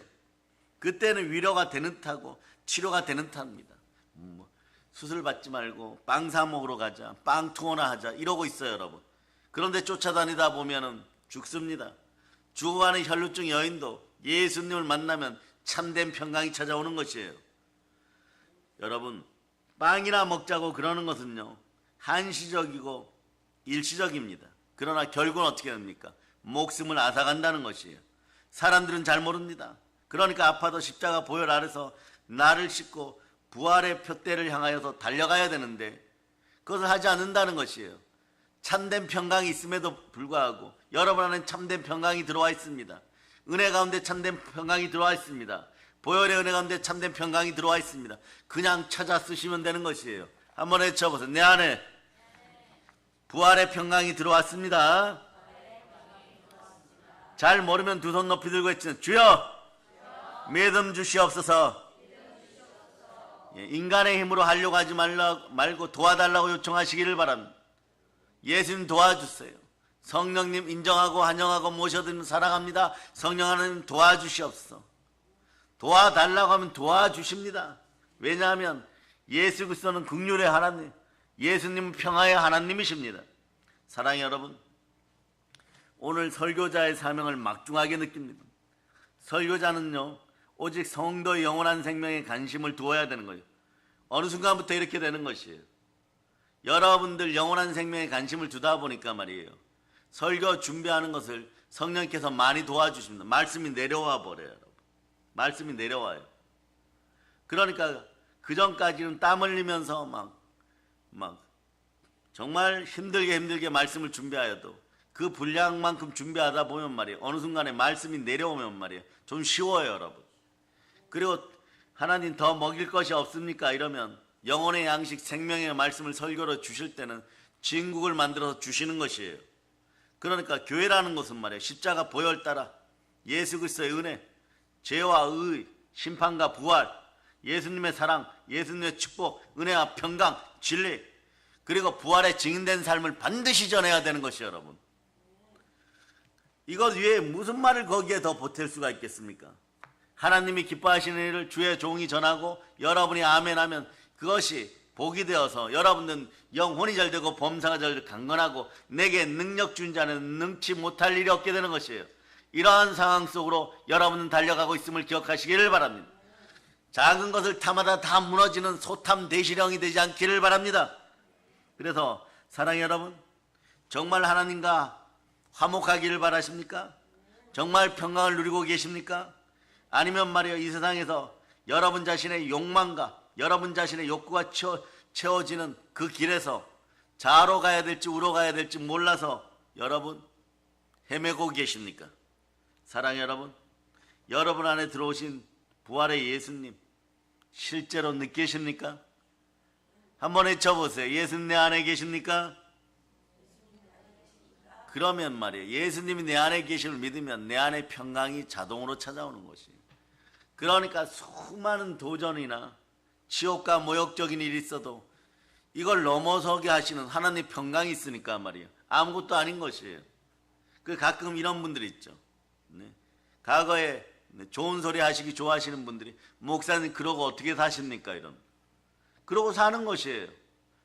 Speaker 1: 그때는 위로가 되는 듯하고 치료가 되는 듯합니다. 수술 받지 말고 빵 사 먹으러 가자, 빵 투어나 하자 이러고 있어요. 여러분, 그런데 쫓아다니다 보면은 죽습니다. 죽어가는 혈루증 여인도 예수님을 만나면 참된 평강이 찾아오는 것이에요. 여러분, 빵이나 먹자고 그러는 것은요, 한시적이고 일시적입니다. 그러나 결국은 어떻게 됩니까? 목숨을 앗아간다는 것이에요. 사람들은 잘 모릅니다. 그러니까 아파도 십자가 보혈 아래서 나를 싣고 부활의 표대를 향하여서 달려가야 되는데 그것을 하지 않는다는 것이에요. 참된 평강이 있음에도 불구하고 여러분 안에 참된 평강이 들어와 있습니다. 은혜 가운데 참된 평강이 들어와 있습니다. 보혈의 은혜 가운데 참된 평강이 들어와 있습니다. 그냥 찾아 쓰시면 되는 것이에요. 한번 외쳐보세요. 내 안에 부활의 평강이 들어왔습니다. 잘 모르면 두 손 높이 들고 있지는 주여 믿음 주시옵소서. 인간의 힘으로 하려고 하지 말고 도와달라고 요청하시기를 바랍니다. 예수님 도와주세요. 성령님 인정하고 환영하고 모셔드리면 사랑합니다. 성령 하나님 도와주시옵소서. 도와달라고 하면 도와주십니다. 왜냐하면 예수 그리스도는 긍휼의 하나님, 예수님은 평화의 하나님이십니다. 사랑의 여러분, 오늘 설교자의 사명을 막중하게 느낍니다. 설교자는요, 오직 성도의 영원한 생명에 관심을 두어야 되는 거예요. 어느 순간부터 이렇게 되는 것이에요. 여러분들 영원한 생명에 관심을 두다 보니까 말이에요, 설교 준비하는 것을 성령께서 많이 도와주십니다. 말씀이 내려와 버려요. 여러분, 말씀이 내려와요. 그러니까 그 전까지는 땀 흘리면서 막 정말 힘들게 말씀을 준비하여도 그 분량만큼 준비하다 보면 말이에요, 어느 순간에 말씀이 내려오면 말이에요, 좀 쉬워요. 여러분, 그리고 하나님 더 먹일 것이 없습니까? 이러면 영혼의 양식 생명의 말씀을 설교로 주실 때는 진국을 만들어서 주시는 것이에요. 그러니까 교회라는 것은 말이에요, 십자가 보혈 따라 예수 그리스도의 은혜, 죄와 의, 심판과 부활, 예수님의 사랑, 예수님의 축복, 은혜와 평강, 진리, 그리고 부활의 증인된 삶을 반드시 전해야 되는 것이에요. 여러분, 이것 위에 무슨 말을 거기에 더 보탤 수가 있겠습니까? 하나님이 기뻐하시는 일을 주의 종이 전하고 여러분이 아멘하면 그것이 복이 되어서 여러분은 영혼이 잘되고 범사가 잘되고 강건하고 내게 능력 준 자는 능치 못할 일이 없게 되는 것이에요. 이러한 상황 속으로 여러분은 달려가고 있음을 기억하시기를 바랍니다. 작은 것을 탐하다 다 무너지는 소탐 대시령이 되지 않기를 바랍니다. 그래서 사랑의 여러분, 정말 하나님과 화목하기를 바라십니까? 정말 평강을 누리고 계십니까? 아니면 말이에요, 이 세상에서 여러분 자신의 욕망과 여러분 자신의 욕구가 채워지는 그 길에서 좌로 가야 될지 우로 가야 될지 몰라서 여러분 헤매고 계십니까? 사랑의 여러분, 여러분 안에 들어오신 부활의 예수님 실제로 느끼십니까? 한번 외쳐보세요. 예수님 내 안에 계십니까? 그러면 말이에요, 예수님이 내 안에 계심을 믿으면 내 안에 평강이 자동으로 찾아오는 것이에요. 그러니까 수많은 도전이나 지옥과 모욕적인 일이 있어도 이걸 넘어서게 하시는 하나님의 평강이 있으니까 말이에요, 아무것도 아닌 것이에요. 그 가끔 이런 분들이 있죠. 네. 과거에 좋은 소리 하시기 좋아하시는 분들이 목사님 그러고 어떻게 사십니까? 이런. 그러고 사는 것이에요.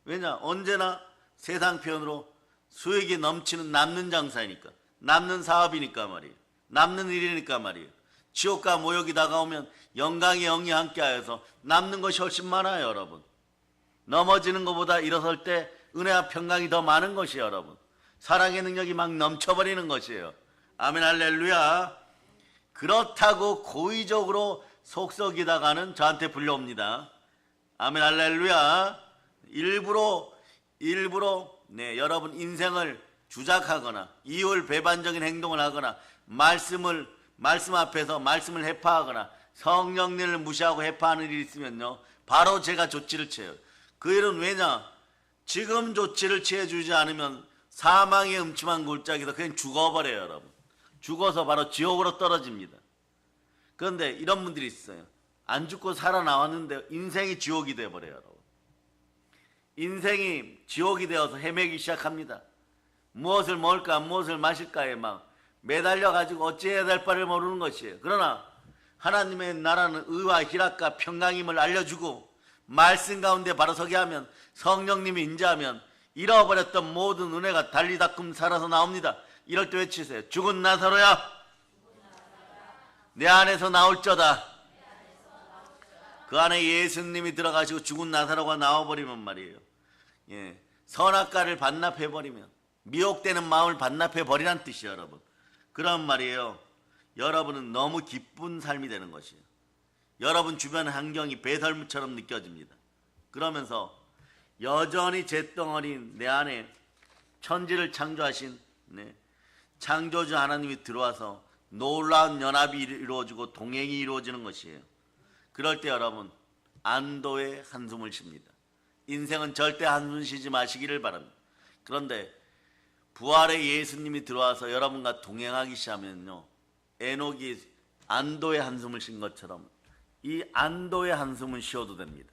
Speaker 1: 왜냐? 언제나 세상 표현으로 수익이 넘치는 남는 장사이니까, 남는 사업이니까 말이에요. 남는 일이니까 말이에요. 지옥과 모욕이 다가오면 영광의 영이 함께하여서 남는 것이 훨씬 많아요, 여러분. 넘어지는 것보다 일어설 때 은혜와 평강이 더 많은 것이에요, 여러분. 사랑의 능력이 막 넘쳐버리는 것이에요. 아멘, 할렐루야. 그렇다고 고의적으로 속썩이다가는 저한테 불려옵니다. 아멘, 할렐루야. 일부러 여러분 주작하거나 이율배반적인 행동을 하거나 말씀 앞에서 말씀을 해파하거나 성령님을 무시하고 해파하는 일이 있으면요, 바로 제가 조치를 취해요. 그 일은 왜냐? 지금 조치를 취해주지 않으면 사망의 음침한 골짜기에서 그냥 죽어버려요, 여러분. 죽어서 바로 지옥으로 떨어집니다. 그런데 이런 분들이 있어요. 안 죽고 살아나왔는데 인생이 지옥이 되어버려요, 여러분. 인생이 지옥이 되어서 헤매기 시작합니다. 무엇을 먹을까 무엇을 마실까에 막 매달려가지고 어찌해야 될 바를 모르는 것이에요. 그러나 하나님의 나라는 의와 희락과 평강임을 알려주고 말씀 가운데 바로 서게 하면, 성령님이 인자하면 잃어버렸던 모든 은혜가 달리다끔 살아서 나옵니다. 이럴 때 외치세요. 죽은 나사로야, 내 안에서 나올저다. 그 안에 예수님이 들어가시고 죽은 나사로가 나와버리면 말이에요, 선악과를 반납해버리면, 미혹되는 마음을 반납해버리란 뜻이에요, 여러분. 그런 말이에요. 여러분은 너무 기쁜 삶이 되는 것이에요. 여러분 주변 환경이 배설물처럼 느껴집니다. 그러면서 여전히 잿덩어리인 내 안에 천지를 창조하신 창조주 하나님이 들어와서 놀라운 연합이 이루어지고 동행이 이루어지는 것이에요. 그럴 때 여러분 안도의 한숨을 쉽니다. 인생은 절대 한숨 쉬지 마시기를 바랍니다. 그런데 부활의 예수님이 들어와서 여러분과 동행하기 시작하면요, 에녹이 안도의 한숨을 쉰 것처럼 이 안도의 한숨은 쉬어도 됩니다.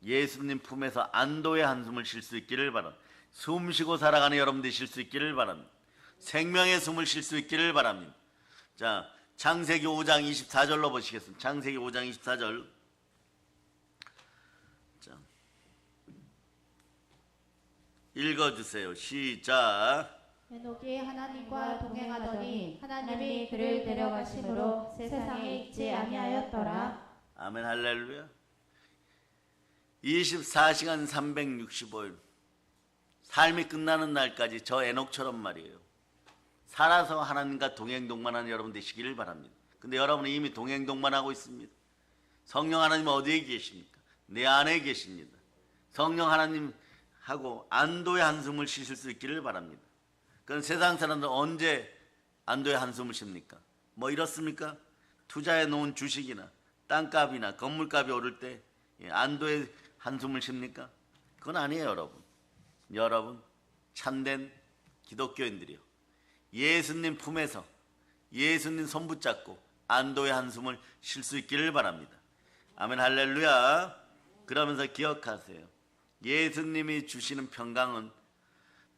Speaker 1: 예수님 품에서 안도의 한숨을 쉴 수 있기를 바랍니다. 숨 쉬고 살아가는 여러분들이 쉴 수 있기를 바랍니다. 생명의 숨을 쉴 수 있기를 바랍니다. 자, 창세기 5장 24절로 보시겠습니다. 창세기 5장 24절. 자, 읽어주세요. 시작.
Speaker 2: 에녹이 하나님과 동행하더니 하나님이 그를 데려가심으로 세상에 있지 아니하였더라.
Speaker 1: 아멘, 할렐루야. 24시간 365일 삶이 끝나는 날까지 저 에녹처럼 말이에요, 살아서 하나님과 동행동반하는 여러분 되시기를 바랍니다. 근데 여러분은 이미 동행동반하고 있습니다. 성령 하나님은 어디에 계십니까? 내 안에 계십니다. 성령 하나님하고 안도의 한숨을 쉬실 수 있기를 바랍니다. 그럼 세상 사람들 언제 안도의 한숨을 쉽니까? 뭐 이렇습니까? 투자해 놓은 주식이나 땅값이나 건물값이 오를 때 안도의 한숨을 쉽니까? 그건 아니에요, 여러분. 여러분 참된 기독교인들이요, 예수님 품에서 예수님 손 붙잡고 안도의 한숨을 쉴 수 있기를 바랍니다. 아멘, 할렐루야. 그러면서 기억하세요. 예수님이 주시는 평강은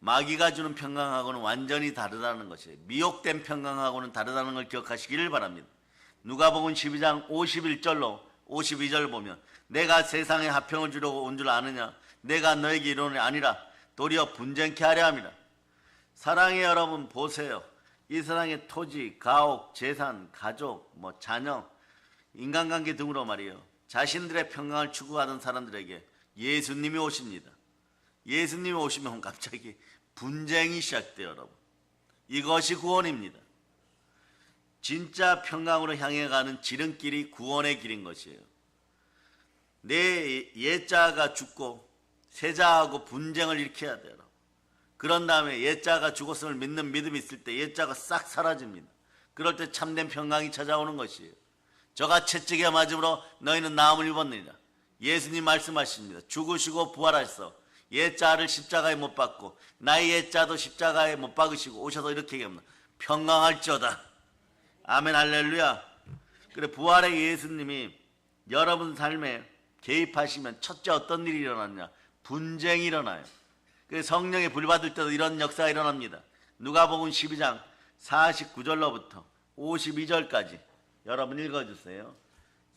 Speaker 1: 마귀가 주는 평강하고는 완전히 다르다는 것이에요. 미혹된 평강하고는 다르다는 걸 기억하시기를 바랍니다. 누가복음 12장 51절로 52절 보면, 내가 세상에 화평을 주려고 온 줄 아느냐? 내가 너에게 이르노니 아니라 도리어 분쟁케 하려 함이라. 사랑의 여러분 보세요. 이 세상의 토지, 가옥, 재산, 가족, 자녀, 인간관계 등으로 말이에요, 자신들의 평강을 추구하던 사람들에게 예수님이 오십니다. 예수님이 오시면 갑자기 분쟁이 시작돼요, 여러분. 이것이 구원입니다. 진짜 평강으로 향해 가는 지름길이 구원의 길인 것이에요. 내 옛자가 죽고 새자하고 분쟁을 일으켜야 돼요. 그런 다음에 옛자가 죽었음을 믿는 믿음이 있을 때 옛자가 싹 사라집니다. 그럴 때 참된 평강이 찾아오는 것이에요. 저가 채찍에 맞음으로 너희는 나음을 입었느니라. 예수님 말씀하십니다. 죽으시고 부활하셔서 옛자를 십자가에 못 박고 나의 옛자도 십자가에 못 박으시고 오셔서 이렇게 얘기합니다. 평강할지어다. 아멘, 할렐루야. 그래, 부활의 예수님이 여러분 삶에 개입하시면 첫째 어떤 일이 일어났냐? 분쟁이 일어나요. 성령의 불 받을 때도 이런 역사가 일어납니다. 누가복음 12장 49절로부터 52절까지 여러분 읽어주세요.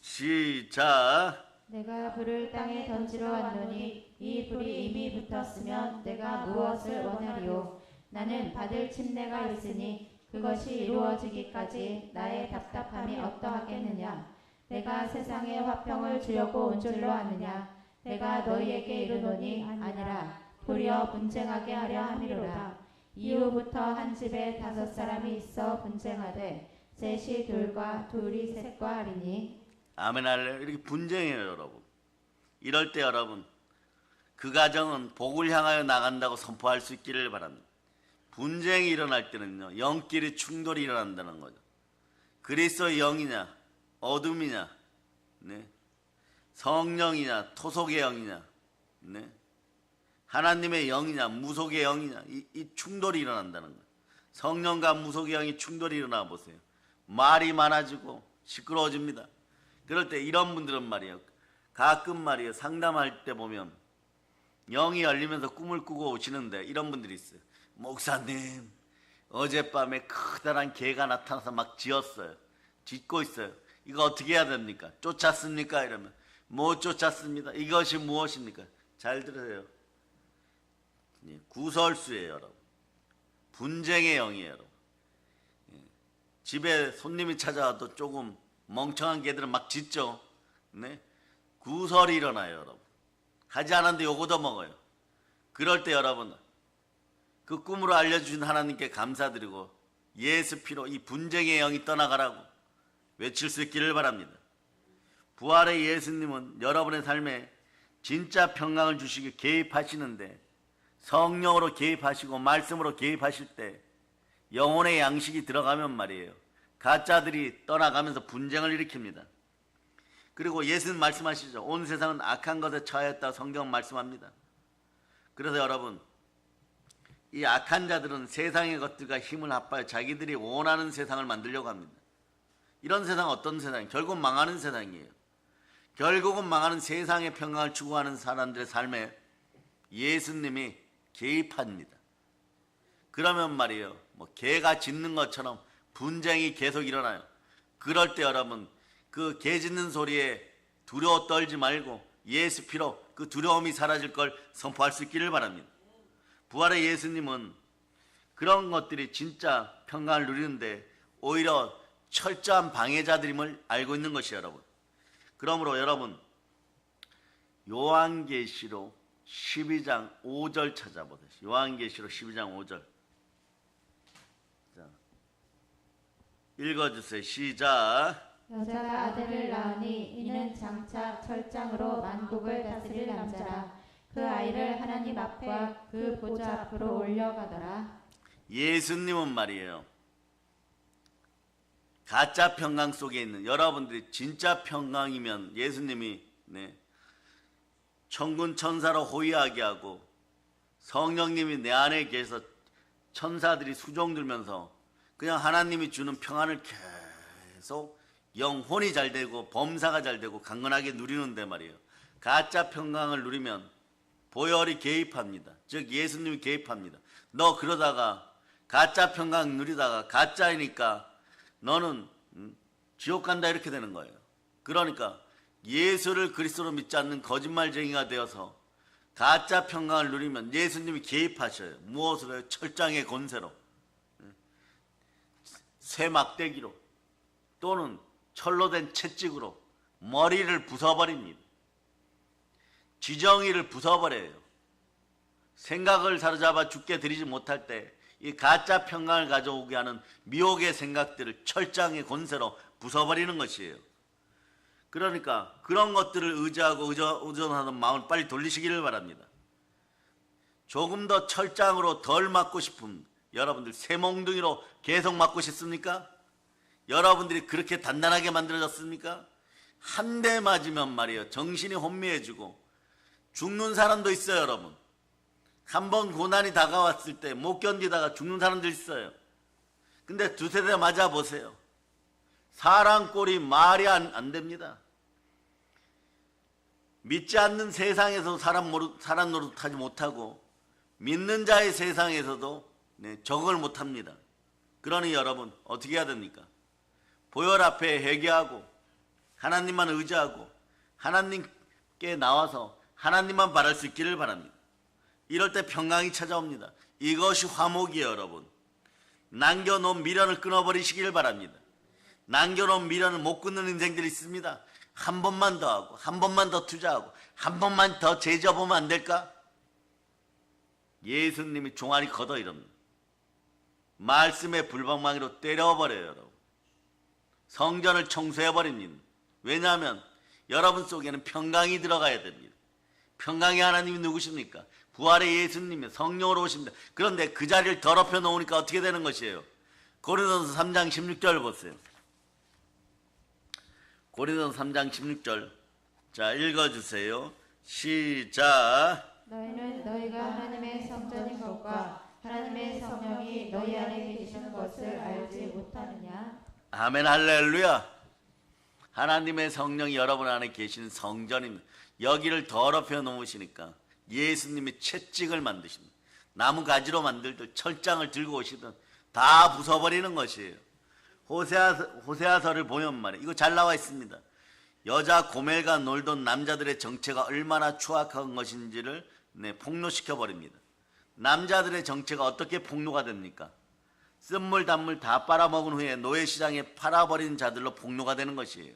Speaker 1: 시작.
Speaker 2: 내가 불을 땅에 던지러 왔노니 이 불이 이미 붙었으면 내가 무엇을 원하리요. 나는 받을 침례가 있으니 그것이 이루어지기까지 나의 답답함이 어떠하겠느냐. 내가 세상에 화평을 주려고 온 줄로 아느냐. 내가 너희에게 이르노니 아니라 도리어 분쟁하게 하려 함이로라. 이후부터 한 집에 5사람이 있어 분쟁하되 셋이 둘과 둘이 셋과 하리니.
Speaker 1: 아멘 할래요. 이렇게 분쟁해요, 여러분. 이럴 때 여러분, 그 가정은 복을 향하여 나간다고 선포할 수 있기를 바랍니다. 분쟁이 일어날 때는요, 영끼리 충돌이 일어난다는 거죠. 그리스도의 영이냐, 어둠이냐, 네. 성령이냐, 토속의 영이냐, 네. 하나님의 영이냐, 무속의 영이냐, 이 충돌이 일어난다는 거예요. 성령과 무속의 영이 충돌이 일어나 보세요. 말이 많아지고 시끄러워집니다. 그럴 때 이런 분들은 말이에요. 가끔 말이에요. 상담할 때 보면 영이 열리면서 꿈을 꾸고 오시는데 이런 분들이 있어요. 목사님, 어젯밤에 커다란 개가 나타나서 막 짖었어요. 짖고 있어요. 이거 어떻게 해야 됩니까? 쫓았습니까? 이러면 못 쫓았습니다. 이것이 무엇입니까? 잘 들으세요. 구설수예요, 여러분. 분쟁의 영이에요, 여러분. 집에 손님이 찾아와도 조금 멍청한 개들은 막 짖죠. 네? 구설이 일어나요, 여러분. 하지 않았는데 요거도 먹어요. 그럴 때 여러분, 그 꿈으로 알려주신 하나님께 감사드리고 예수 피로 이 분쟁의 영이 떠나가라고 외칠 수 있기를 바랍니다. 부활의 예수님은 여러분의 삶에 진짜 평강을 주시기 개입하시는데, 성령으로 개입하시고 말씀으로 개입하실 때 영혼의 양식이 들어가면 말이에요, 가짜들이 떠나가면서 분쟁을 일으킵니다. 그리고 예수님 말씀하시죠. 온 세상은 악한 것에 처하였다고 성경 말씀합니다. 그래서 여러분, 이 악한 자들은 세상의 것들과 힘을 합하여 자기들이 원하는 세상을 만들려고 합니다. 이런 세상은 어떤 세상이에요? 결국 망하는 세상이에요. 결국은 망하는 세상의 평강을 추구하는 사람들의 삶에 예수님이 개입합니다. 그러면 말이에요, 뭐 개가 짖는 것처럼 분쟁이 계속 일어나요. 그럴 때 여러분, 그 개 짖는 소리에 두려워 떨지 말고 예수 피로 그 두려움이 사라질 걸 선포할 수 있기를 바랍니다. 부활의 예수님은 그런 것들이 진짜 평강을 누리는데 오히려 철저한 방해자들임을 알고 있는 것이에요, 여러분. 그러므로 여러분, 요한계시록 12장 5절 찾아보세요. 요한계시록 12장 5절. 자, 읽어주세요. 시작.
Speaker 2: 여자가 아들을 낳으니 이는 장차 철장으로 만국을 다스릴 남자라. 그 아이를 하나님 앞과 그 보좌 앞으로 올려가더라.
Speaker 1: 예수님은 말이에요, 가짜 평강 속에 있는 여러분들이 진짜 평강이면 예수님이 천군 천사로 호위하게 하고 성령님이 내 안에 계셔서 천사들이 수종 들면서 그냥 하나님이 주는 평안을 계속 영혼이 잘 되고 범사가 잘 되고 강건하게 누리는데 말이에요. 가짜 평강을 누리면 보혈이 개입합니다. 즉 예수님이 개입합니다. 너 그러다가 가짜 평강 누리다가 가짜이니까 너는 지옥 간다 이렇게 되는 거예요. 그러니까 예수를 그리스도로 믿지 않는 거짓말쟁이가 되어서 가짜 평강을 누리면 예수님이 개입하셔요. 무엇으로 해요? 철장의 권세로, 쇠 막대기로 또는 철로 된 채찍으로 머리를 부숴버립니다. 지정의를 부숴버려요. 생각을 사로잡아 죽게 들이지 못할 때 이 가짜 평강을 가져오게 하는 미혹의 생각들을 철장의 권세로 부숴버리는 것이에요. 그러니까 그런 것들을 의지하고 의존하는 마음을 빨리 돌리시기를 바랍니다. 조금 더 철장으로 덜 맞고 싶은 여러분들, 새몽둥이로 계속 맞고 싶습니까? 여러분들이 그렇게 단단하게 만들어졌습니까? 한 대 맞으면 말이에요, 정신이 혼미해지고 죽는 사람도 있어요. 여러분, 한 번 고난이 다가왔을 때 못 견디다가 죽는 사람도 있어요. 근데 두세 대 맞아보세요. 사람 꼴이 말이 안 됩니다. 믿지 않는 세상에서 사람 노릇하지 못하고 믿는 자의 세상에서도 적응을 못합니다. 그러니 여러분 어떻게 해야 됩니까? 보혈 앞에 회개하고 하나님만 의지하고 하나님께 나와서 하나님만 바랄 수 있기를 바랍니다. 이럴 때 평강이 찾아옵니다. 이것이 화목이에요, 여러분. 남겨놓은 미련을 끊어버리시기를 바랍니다. 남겨놓은 미련을 못 끊는 인생들이 있습니다. 한 번만 더 하고 한 번만 더 투자하고 한 번만 더 제접으면 안 될까? 예수님이 종아리 걷어 이럽니다. 말씀의 불방망이로 때려버려요, 여러분. 성전을 청소해버립니다. 왜냐하면 여러분 속에는 평강이 들어가야 됩니다. 평강의 하나님이 누구십니까? 부활의 예수님이 성령으로 오십니다. 그런데 그 자리를 더럽혀 놓으니까 어떻게 되는 것이에요? 고린도서 3장 16절 보세요. 고린도서 3장 16절. 자, 읽어주세요. 시작.
Speaker 2: 너희는 너희가 하나님의 성전인 것과 하나님의 성령이 너희 안에 계시는 것을 알지 못하느냐?
Speaker 1: 아멘, 할렐루야. 하나님의 성령이 여러분 안에 계시는 성전입니다. 여기를 더럽혀 놓으시니까 예수님이 채찍을 만드십니다. 나무 가지로 만들든 철장을 들고 오시든 다 부숴버리는 것이에요. 호세아서를 보면 말이에요. 이거 잘 나와 있습니다. 여자 고멜과 놀던 남자들의 정체가 얼마나 추악한 것인지를 폭로시켜 버립니다. 남자들의 정체가 어떻게 폭로가 됩니까? 쓴물 단물 다 빨아먹은 후에 노예시장에 팔아버린 자들로 폭로가 되는 것이에요.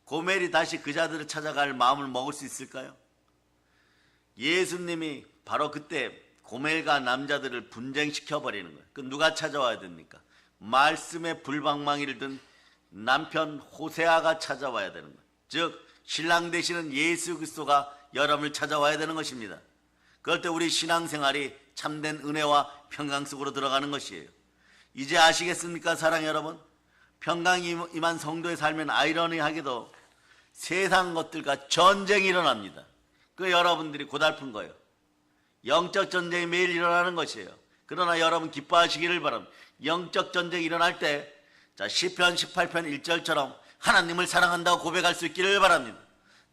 Speaker 1: 고멜이 다시 그 자들을 찾아갈 마음을 먹을 수 있을까요? 예수님이 바로 그때 고멜과 남자들을 분쟁시켜버리는 거예요. 그 누가 찾아와야 됩니까? 말씀의 불방망이를 든 남편 호세아가 찾아와야 되는 거예요. 즉 신랑 되시는 예수 그리스도가 여러분을 찾아와야 되는 것입니다. 그럴 때 우리 신앙생활이 참된 은혜와 평강 속으로 들어가는 것이에요. 이제 아시겠습니까, 사랑의 여러분? 평강이 임한 성도의 삶은 아이러니하게도 세상 것들과 전쟁이 일어납니다. 그 여러분들이 고달픈 거예요. 영적 전쟁이 매일 일어나는 것이에요. 그러나 여러분 기뻐하시기를 바랍니다. 영적 전쟁이 일어날 때 자, 시편 18편 1절처럼 하나님을 사랑한다고 고백할 수 있기를 바랍니다.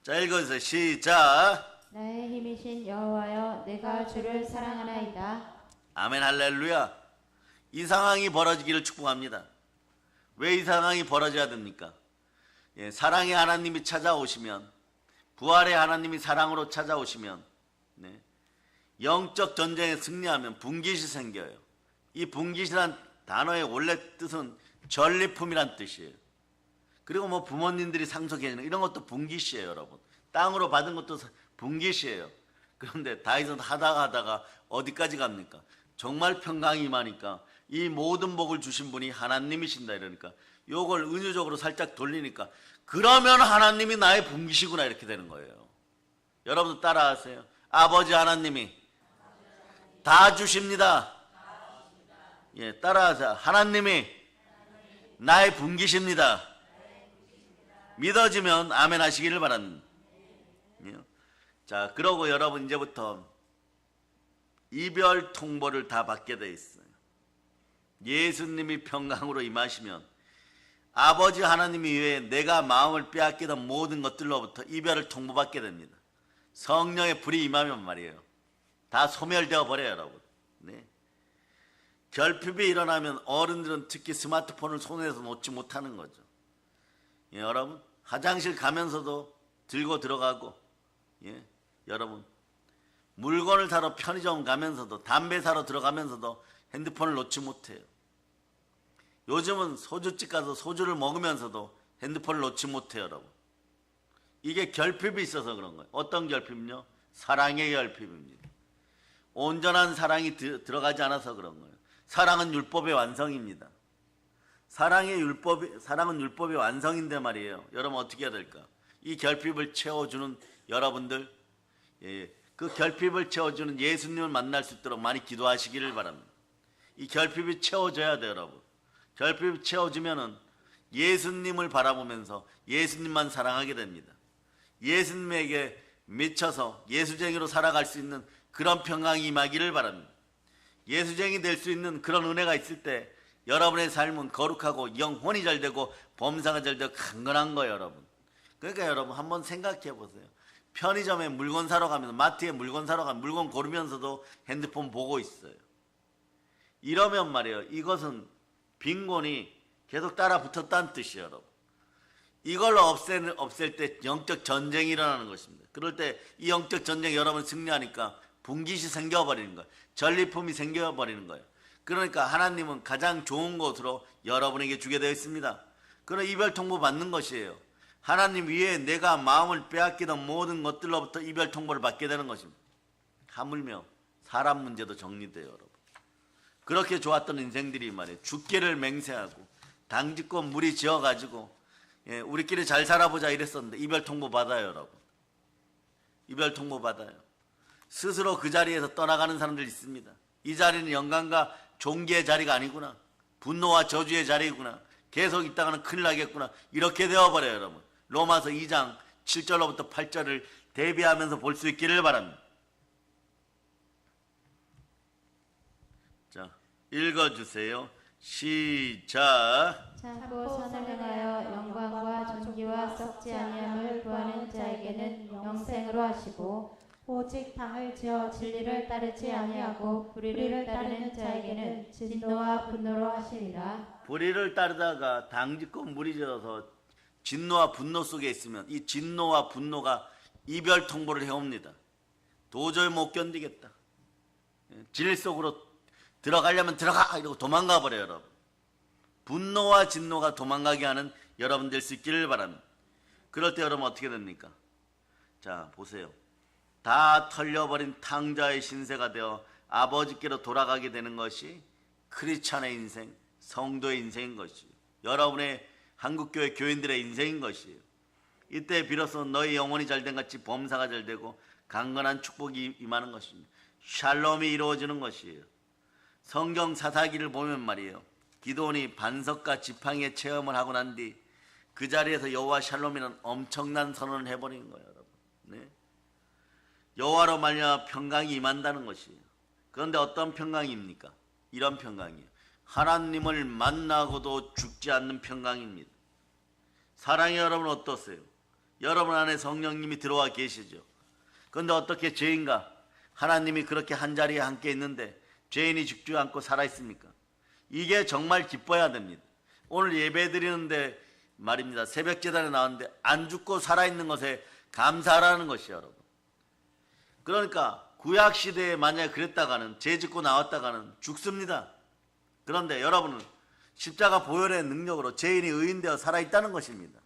Speaker 1: 자, 읽어주세요. 시작.
Speaker 2: 나의 힘이신 여호와여, 내가 주를 사랑하나이다.
Speaker 1: 아멘, 할렐루야. 이 상황이 벌어지기를 축복합니다. 왜 이 상황이 벌어져야 됩니까? 사랑의 하나님이 찾아오시면, 부활의 하나님이 사랑으로 찾아오시면, 영적 전쟁에 승리하면 분깃이 생겨요. 이 분깃이란 단어의 원래 뜻은 전리품이란 뜻이에요. 그리고 뭐 부모님들이 상속해주는 이런 것도 분깃이에요, 여러분. 땅으로 받은 것도 분깃이에요. 그런데 다윗은 하다가 어디까지 갑니까? 정말 평강이 임하니까 이 모든 복을 주신 분이 하나님이신다 이러니까 요걸 은유적으로 살짝 돌리니까 그러면 하나님이 나의 분깃이구나 이렇게 되는 거예요. 여러분도 따라하세요. 아버지 하나님이 다 주십니다. 예, 따라하세요. 하나님이 나의 분깃입니다. 믿어지면 아멘 하시기를 바랍니다. 예. 자, 그러고 여러분 이제부터 이별 통보를 다 받게 돼 있어요. 예수님이 평강으로 임하시면 아버지 하나님 이외에 내가 마음을 빼앗기던 모든 것들로부터 이별을 통보받게 됩니다. 성령의 불이 임하면 말이에요. 다 소멸되어 버려요, 여러분. 네. 결핍이 일어나면 어른들은 특히 스마트폰을 손에서 놓지 못하는 거죠. 예, 여러분 화장실 가면서도 들고 들어가고, 예, 여러분 물건을 사러 편의점 가면서도 담배 사러 들어가면서도 핸드폰을 놓지 못해요. 요즘은 소주집 가서 소주를 먹으면서도 핸드폰을 놓지 못해요, 여러분. 이게 결핍이 있어서 그런 거예요. 어떤 결핍은요? 사랑의 결핍입니다. 온전한 사랑이 들어가지 않아서 그런 거예요. 사랑은 율법의 완성입니다. 사랑은 율법의 완성인데 말이에요. 여러분 어떻게 해야 될까? 이 결핍을 채워주는 여러분들, 예, 그 결핍을 채워주는 예수님을 만날 수 있도록 많이 기도하시기를 바랍니다. 이 결핍이 채워져야 돼요, 여러분. 결핍이 채워지면은 예수님을 바라보면서 예수님만 사랑하게 됩니다. 예수님에게 미쳐서 예수쟁이로 살아갈 수 있는 그런 평강이 임하기를 바랍니다. 예수쟁이 될 수 있는 그런 은혜가 있을 때 여러분의 삶은 거룩하고 영혼이 잘 되고 범사가 잘 되고 강건한 거예요, 여러분. 그러니까 여러분 한번 생각해 보세요. 편의점에 물건 사러 가면서, 마트에 물건 사러 가면 물건 고르면서도 핸드폰 보고 있어요. 이러면 말이에요, 이것은 빈곤이 계속 따라 붙었다는 뜻이에요, 여러분. 이걸 없앨 때 영적 전쟁이 일어나는 것입니다. 그럴 때 이 영적 전쟁 여러분 승리하니까 분깃이 생겨버리는 거예요. 전리품이 생겨버리는 거예요. 그러니까 하나님은 가장 좋은 것으로 여러분에게 주게 되어 있습니다. 그런 이별 통보 받는 것이에요. 하나님 위에 내가 마음을 빼앗기던 모든 것들로부터 이별 통보를 받게 되는 것입니다. 하물며 사람 문제도 정리돼요, 여러분. 그렇게 좋았던 인생들이 말이에요. 죽기를 맹세하고 당짓고 무리 지어가지고 우리끼리 잘 살아보자 이랬었는데 이별 통보 받아요, 여러분. 이별 통보 받아요. 스스로 그 자리에서 떠나가는 사람들 있습니다. 이 자리는 영광과 존귀의 자리가 아니구나. 분노와 저주의 자리구나. 계속 있다가는 큰일 나겠구나. 이렇게 되어버려요, 여러분. 로마서 2장 7절로부터 8절을 대비하면서 볼 수 있기를 바랍니다. 자, 읽어주세요. 시작.
Speaker 2: 참고 선을 행하여 영광과 존귀와 썩지 아니함을 구하는 자에게는 영생으로 하시고 오직 당을 지어 진리를 따르지 아니하고 불의를 따르는 자에게는 진노와 분노로 하시리라.
Speaker 1: 불의를 따르다가 당짓고 무리져서 진노와 분노 속에 있으면 이 진노와 분노가 이별 통보를 해옵니다. 도저히 못 견디겠다. 질 속으로 들어가려면 들어가! 이러고 도망가 버려요, 여러분. 분노와 진노가 도망가게 하는 여러분 될 수 있기를 바랍니다. 그럴 때 여러분 어떻게 됩니까? 자, 보세요. 다 털려버린 탕자의 신세가 되어 아버지께로 돌아가게 되는 것이 크리스찬의 인생, 성도의 인생인 것이에요. 여러분의 한국교회 교인들의 인생인 것이에요. 이때 비로소 너희 영혼이 잘된 같이 범사가 잘되고 강건한 축복이 임하는 것입니다. 샬롬이 이루어지는 것이에요. 성경 사사기를 보면 말이에요. 기도원이 반석과 지팡이의 체험을 하고 난 뒤 그 자리에서 여호와 샬롬이라는 엄청난 선언을 해버리는 거예요, 여러분. 네. 여호와로 말미암아 평강이 임한다는 것이에요. 그런데 어떤 평강입니까? 이런 평강이에요. 하나님을 만나고도 죽지 않는 평강입니다. 사랑의 여러분 어떠세요? 여러분 안에 성령님이 들어와 계시죠. 그런데 어떻게 죄인과 하나님이 그렇게 한자리에 함께 있는데 죄인이 죽지 않고 살아있습니까? 이게 정말 기뻐야 됩니다. 오늘 예배 드리는데 말입니다. 새벽 제단에 나왔는데 안 죽고 살아있는 것에 감사하라는 것이에요, 여러분. 그러니까 구약 시대에 만약에 그랬다가는 죄 짓고 나왔다가는 죽습니다. 그런데 여러분은 십자가 보혈의 능력으로 죄인이 의인되어 살아있다는 것입니다.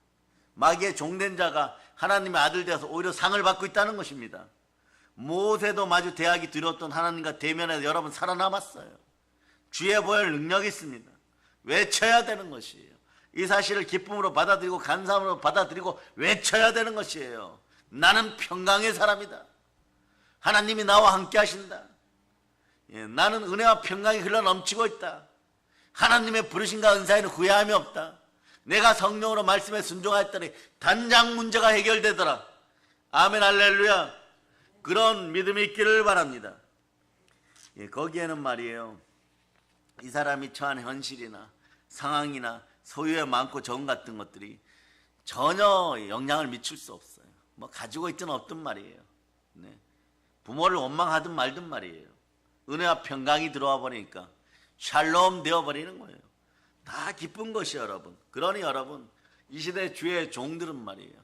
Speaker 1: 마귀의 종된 자가 하나님의 아들 되어서 오히려 상을 받고 있다는 것입니다. 모세도 마주 대학이 두려웠던 하나님과 대면해서 여러분 살아남았어요. 주의 보혈 능력이 있습니다. 외쳐야 되는 것이에요. 이 사실을 기쁨으로 받아들이고 감사함으로 받아들이고 외쳐야 되는 것이에요. 나는 평강의 사람이다. 하나님이 나와 함께 하신다. 나는 은혜와 평강이 흘러 넘치고 있다. 하나님의 부르심과 은사에는 구애함이 없다. 내가 성령으로 말씀에 순종하였더니 단장 문제가 해결되더라. 아멘 할렐루야. 그런 믿음이 있기를 바랍니다. 거기에는 말이에요. 이 사람이 처한 현실이나 상황이나 소유의 많고 적은 같은 것들이 전혀 영향을 미칠 수 없어요. 뭐 가지고 있든 없든 말이에요. 네. 부모를 원망하든 말든 말이에요. 은혜와 평강이 들어와 버리니까 샬롬 되어버리는 거예요. 다 기쁜 것이 여러분. 그러니 여러분 이 시대 주의 종들은 말이에요.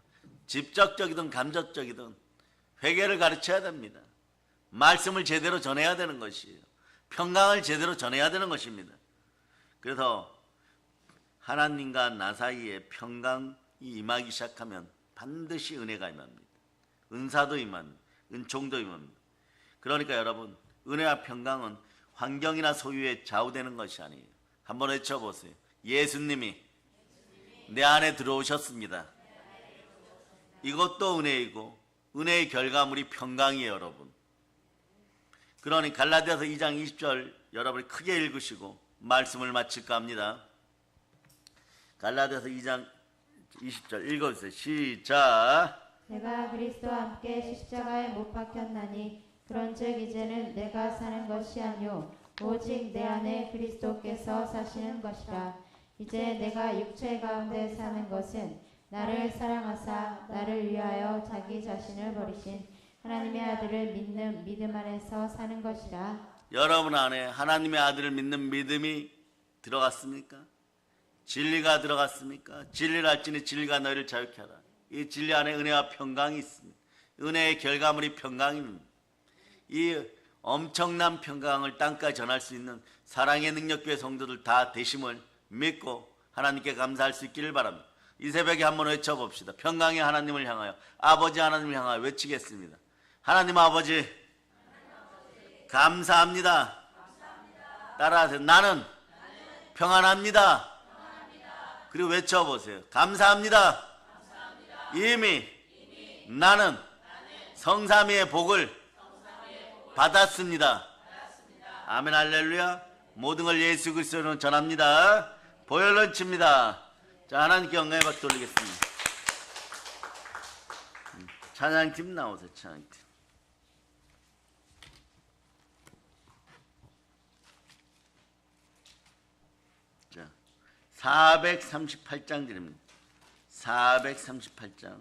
Speaker 1: 직접적이든 감접적이든 회개를 가르쳐야 됩니다. 말씀을 제대로 전해야 되는 것이에요. 평강을 제대로 전해야 되는 것입니다. 그래서 하나님과 나 사이에 평강이 임하기 시작하면 반드시 은혜가 임합니다. 은사도 임합니다. 은총도 임합니다. 그러니까 여러분 은혜와 평강은 환경이나 소유에 좌우되는 것이 아니에요. 한번 외쳐보세요. 예수님이 내 안에 들어오셨습니다. 이것도 은혜이고 은혜의 결과물이 평강이에요, 여러분. 그러니 갈라디아서 2장 20절 여러분이 크게 읽으시고 말씀을 마칠까 합니다. 갈라디아서 2장 20절 읽어주세요. 시작.
Speaker 2: 내가 그리스도와 함께 십자가에 못 박혔나니 그런즉 이제는 내가 사는 것이 아니요 오직 내 안에 그리스도께서 사시는 것이라. 이제 내가 육체 가운데 사는 것은 나를 사랑하사 나를 위하여 자기 자신을 버리신 하나님의 아들을 믿는 믿음 안에서 사는 것이라.
Speaker 1: 여러분 안에 하나님의 아들을 믿는 믿음이 들어갔습니까? 진리가 들어갔습니까? 진리를 알지니 진리가 너희를 자유케 하라. 이 진리 안에 은혜와 평강이 있습니다. 은혜의 결과물이 평강입니다. 이 엄청난 평강을 땅까지 전할 수 있는 사랑의 능력교회 성도들 다 되심을 믿고 하나님께 감사할 수 있기를 바랍니다. 이 새벽에 한번 외쳐봅시다. 평강의 하나님을 향하여, 아버지 하나님을 향하여 외치겠습니다. 하나님 아버지 감사합니다. 따라하세요. 나는 평안합니다. 그리고 외쳐보세요. 감사합니다. 이미 나는 성삼위의 복을 받았습니다. 아멘 할렐루야. 모든 걸 예수 그리스도로 전합니다. 보혈런치입니다. 자, 하나님께 영광의 박수 돌리겠습니다. 찬양팀 나오세요. 찬양팀. 자, 438장 드립니다. 438장.